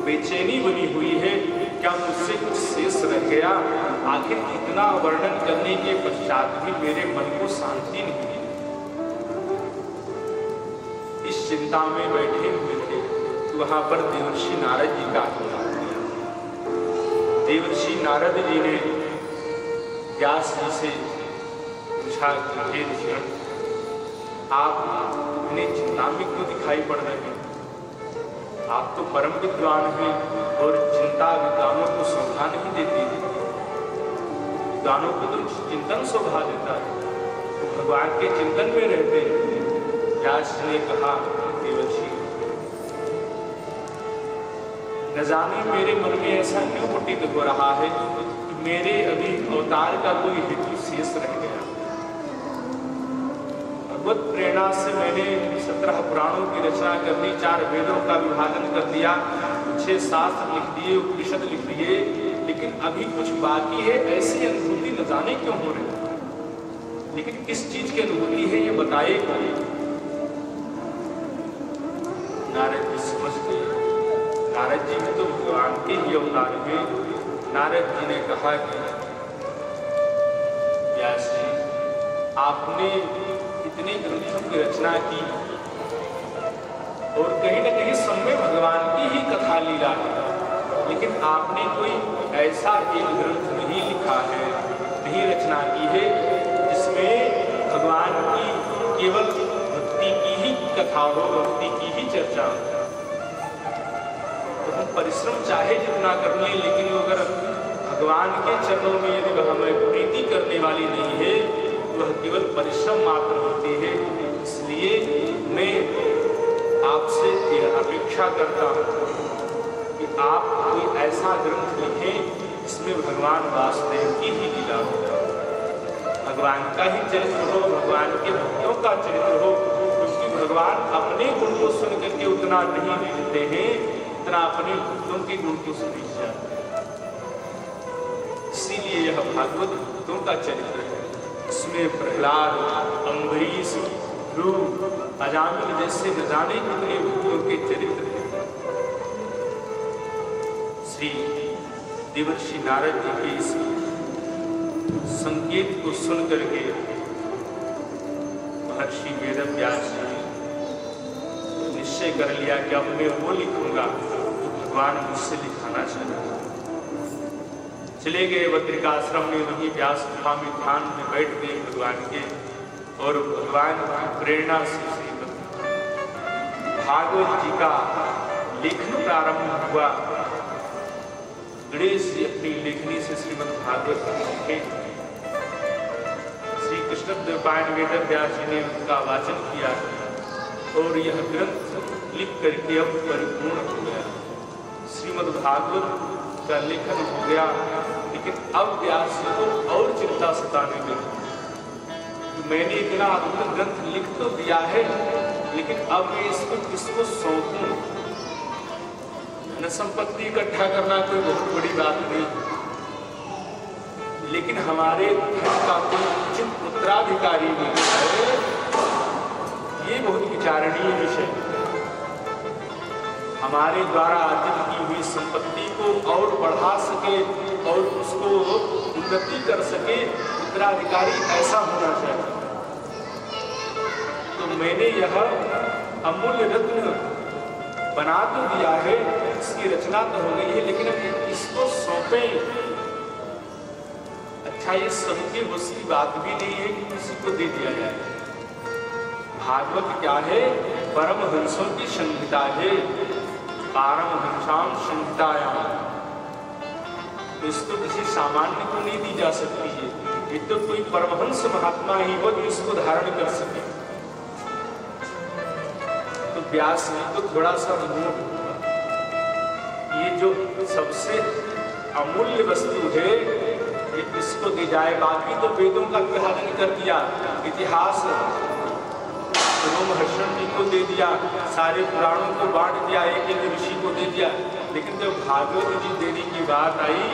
S1: बेचैनी बनी हुई है। क्या मुझसे कुछ शेष रह गया? आखिर इतना वर्णन करने के पश्चात भी मेरे मन को शांति नहीं मिली। इस चिंता में बैठे हुए थे तो वहां पर देवर्षि नारद जी का आगमन हुआ। देवर्षि नारद जी ने व्यास जी से पूछा कि हे आप इतने चिंता में क्यों दिखाई पड़ रहे हैं? आप तो परम विद्वान हैं और चिंता विद्वानों को शोभा नहीं देती है। विद्वानों को तो चिंतन शोभा देता है, तो भगवान के चिंतन में रहते हैं। व्यास जी ने कहा, देवर्षि न जाने मेरे मन में ऐसा क्यों प्रतीत हो रहा है कि मेरे अभी अवतार का कोई हेतु शेष रह गया। भगवत प्रेरणा से मैंने 17 पुराणों की रचना कर दी, 4 वेदों का विभाजन कर दिया, 6 शास्त्र लिख दिए, उपनिषद लिख दिए, लेकिन अभी कुछ बाकी है। ऐसी अनुभूति न जाने क्यों हो रही, लेकिन किस चीज की अनुभूति है ये बताए कौन? नारद जी समझ गए। नारद जी भी तो भगवान के ही अवतार हुए। नारद जी ने कहा कि व्यास जी, आपने इतने ग्रंथों की रचना की और कहीं न कहीं सब में भगवान की ही कथा लीला है, लेकिन आपने कोई ऐसा एक ग्रंथ नहीं लिखा है, नहीं रचना की है जिसमें भगवान की केवल भक्ति की ही कथा हो, भक्ति की ही चर्चा हो। तो हम परिश्रम चाहे जितना कर लें, लेकिन अगर भगवान के चरणों में यदि हमें प्रीति करने वाली नहीं है, वह केवल परिश्रम मात्र होती है। इसलिए मैं आपसे यह अपेक्षा करता हूँ कि आप कोई ऐसा ग्रंथ लिखें जिसमें भगवान वासुदेव की ही लीला हो, भगवान का ही चरित्र हो, भगवान के भक्तों का चरित्र हो, क्योंकि भगवान अपने गुण को सुन करके उतना नहीं मिलते हैं, इतना अपने भक्तों के गुण को सुन जाते हैं। इसीलिए यह भागवत भक्तों का चरित्र है। इसमें प्रहलाद, अम्बरीश, ध्रुव, अजामिल जैसे न जाने कितने भक्तों के चरित्र हैं। श्री देवर्षि नारद जी के इस संकेत को सुन करके महर्षि वेदव्यास जी ने निश्चय कर लिया कि अब मैं वो लिखूंगा तो भगवान मुझसे लिखाना चाहिए। चले गए बद्रिकाश्रम में, वहीं व्यास गुफा में ध्यान में बैठ गए भगवान के, और भगवान की प्रेरणा से श्रीमद् भागवत जी का लेखन प्रारंभ हुआ। गणेश जी अपनी लेखनी से श्रीमद् भागवत लिखे। श्री कृष्ण द्वैपायन वेदव्यास जी ने उनका वाचन किया और यह ग्रंथ लिख करके अब परिपूर्ण हो गया। श्रीमद् भागवत का लेखन हो गया, लेकिन अब व्यास जी को और चिंता सताने लगी। मैंने इतना अद्भुत ग्रंथ लिख तो दिया है, लेकिन अब मैं इसको किसको सौंपूं? न संपत्ति इकट्ठा करना कोई बहुत बड़ी बात नहीं, लेकिन हमारे धन का कोई उचित उत्तराधिकारी नहीं है, ये बहुत विचारणीय विषय। हमारे द्वारा अर्जित की हुई संपत्ति को और बढ़ा सके और उसको उन्नति कर सके उत्तराधिकारी ऐसा होना चाहिए। तो मैंने यह अमूल्य रत्न बना तो दिया है, इसकी रचना तो हो गई है, लेकिन अब इसको सौंपे। अच्छा, ये सबके बस की बात भी नहीं है कि किसी को दे दिया जाए। भागवत क्या है? परमहंसों की संहिता है, पारमहंसाम संहितायाम। तो इसको किसी सामान्य को नहीं दी जा सकती है, ये तो कोई परमहंस महात्मा ही हो जो इसको धारण कर सके। तो व्यास जी तो थोड़ा सा मोह, ये जो सबसे अमूल्य वस्तु है ये किसको दी जाए? बाकी तो वेदों का विभाजन कर दिया, इतिहास रोमहर्षण जी को दे दिया, सारे पुराणों को बांट दिया, एक एक ऋषि को दे दिया, लेकिन जब भागवत जी देने की बात आई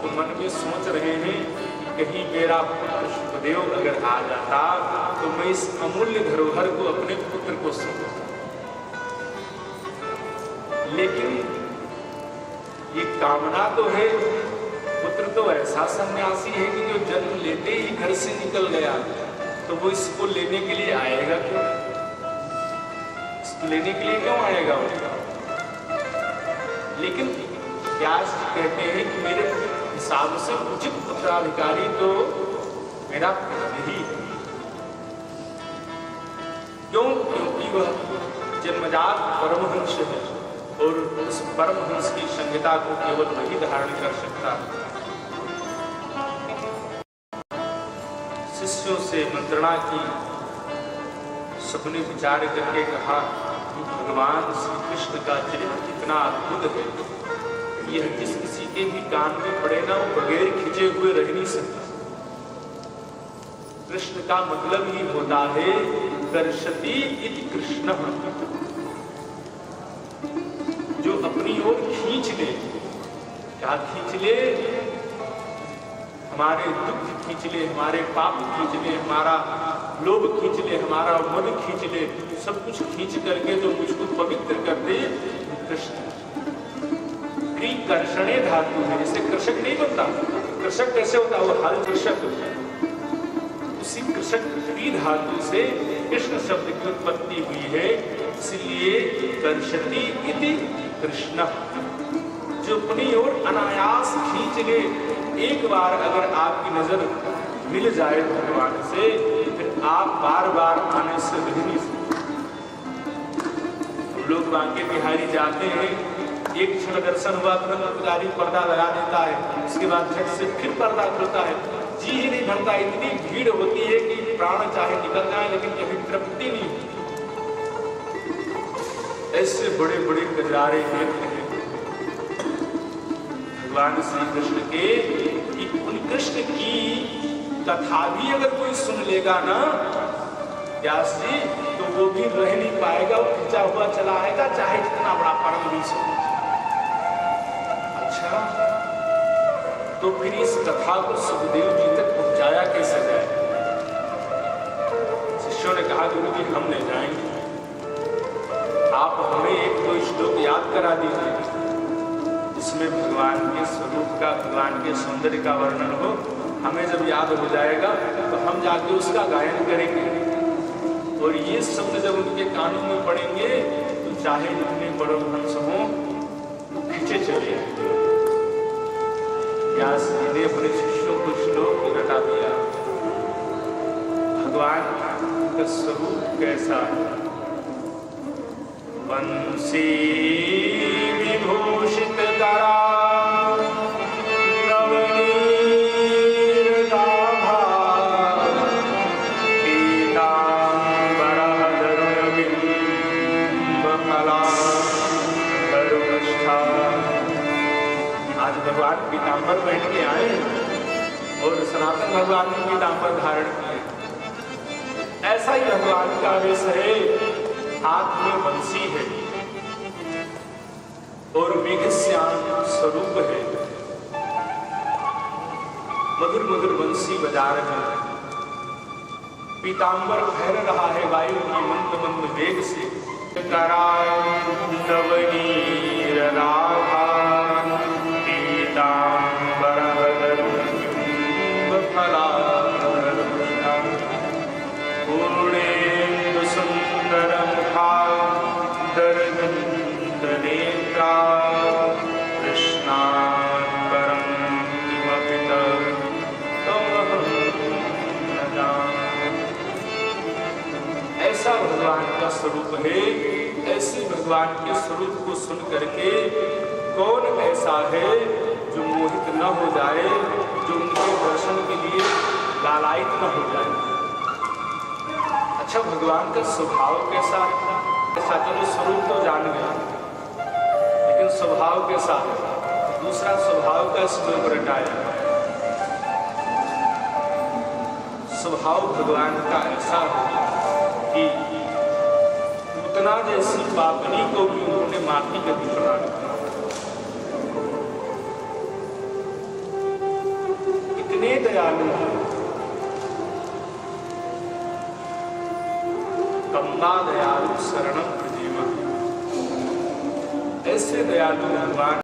S1: तो मन में सोच रहे हैं कि कहीं मेरा पुत्र शुभदेव अगर आ जाता तो मैं इस अमूल्य धरोहर को अपने पुत्र को सौंपूं। लेकिन ये कामना तो है, पुत्र तो ऐसा सन्यासी है कि जो जन्म लेते ही घर से निकल गया, तो वो इसको लेने के लिए आएगा क्यों? इसको लेने के लिए क्यों आएगा वो? लेकिन व्यास जी कहते हैं कि मेरे हिसाब से उचित उत्तराधिकारी तो मेरा यही है। क्यों? क्योंकि वह जन्मजात परमहंस है और उस परमहंस की संहिता को केवल वही धारण कर सकता है। शिष्यों से मंत्रणा की, सबने विचार करके कहा कि भगवान श्री कृष्ण का चरित्र कितना अद्भुत है, यह किसी के भी कान में पड़े ना वो बगैर खिंचे हुए रह नहीं सकता। कृष्ण का मतलब ही होता है कर्षति इति कृष्ण, जो अपनी ओर खींच ले। क्या खींच ले? हमारे दुख खींच ले, हमारे पाप खींच ले, हमारा लोभ खींच ले, हमारा मद खींच ले, सब कुछ खींच करके जो मुझको पवित्र कर दे, कृष्ण। कर्षणे धातु है, जैसे कृषक नहीं बनता, कृषक कैसे होता है? वो हल कृषक होता है। उसी कृषक क्री धातु से कृष्ण शब्द की उत्पत्ति हुई है, इसलिए कर्षति इति कृष्ण, जो अपनी ओर अनायास खींच ले। एक बार अगर आपकी नजर मिल जाए भगवान से, फिर आप बार बार आने से रह नहीं सकते। लोग बांके बिहारी जाते हैं, एक क्षण दर्शन हुआ, पुजारी पर्दा लगा देता है, उसके बाद झट से फिर पर्दा खुलता है, जी ही नहीं भरता। इतनी भीड़ होती है कि प्राण चाहे निकल जाए लेकिन कभी तृप्ति नहीं होती। ऐसे बड़े बड़े गजारे नेत्र हैं भगवान श्री कृष्ण के, कि उन कृष्ण की कथा भी अगर कोई सुन लेगा ना व्यास जी, तो वो भी रह नहीं पाएगा, वो खिंचा हुआ चला आएगा, चाहे जितना बड़ा परम भी सुन। अच्छा, तो फिर इस कथा को सुखदेव जी तक पहुंचाया कैसे जाए? शिष्यों ने कहा गुरु जी हम नहीं जाएंगे, आप हमें एक दो श्लोक याद करा दीजिए जिसमें भगवान के स्वरूप का, भगवान के सौंदर्य का वर्णन हो। हमें जब याद हो जाएगा तो हम जाके उसका गायन करेंगे, और ये शब्द जब उनके कानों में पड़ेंगे तो चाहे जितने बड़े हंस हों खींचे चले। व्यास जी ने अपने शिष्यों को श्लोक रटा दिया। भगवान का स्वरूप कैसा है? बंसी विभूषित करा भगवान पीतांबर पहन के आए और सनातन भगवान ने पीतांबर धारण किए। ऐसा ही भगवान का वेश है, हाथ में बंसी है और मेघश्याम स्वरूप है, मधुर मधुर बंसी बजा रहे हैं। पीतांबर फैल रहा है वायु की मंद मंद वेग से। ऐसा भगवान का स्वरूप है। ऐसे भगवान के स्वरूप को सुन करके कौन ऐसा है जो मोहित न हो जाए, जो उनके दर्शन के लिए लालायित न हो जाए? अच्छा, भगवान का स्वभाव कैसा है? ऐसा चलो स्वरूप तो जान गया, लेकिन स्वभाव कैसा है? दूसरा स्वभाव का श्लोक रटाया। स्वभाव भगवान का ऐसा है कि उतना जैसी पापनी को भी उन्होंने माफी कभी प्रदान की। इतने दयालु हैं। कम्बा दयालु शरणम प्रजीवा, ऐसे दयालु भगवान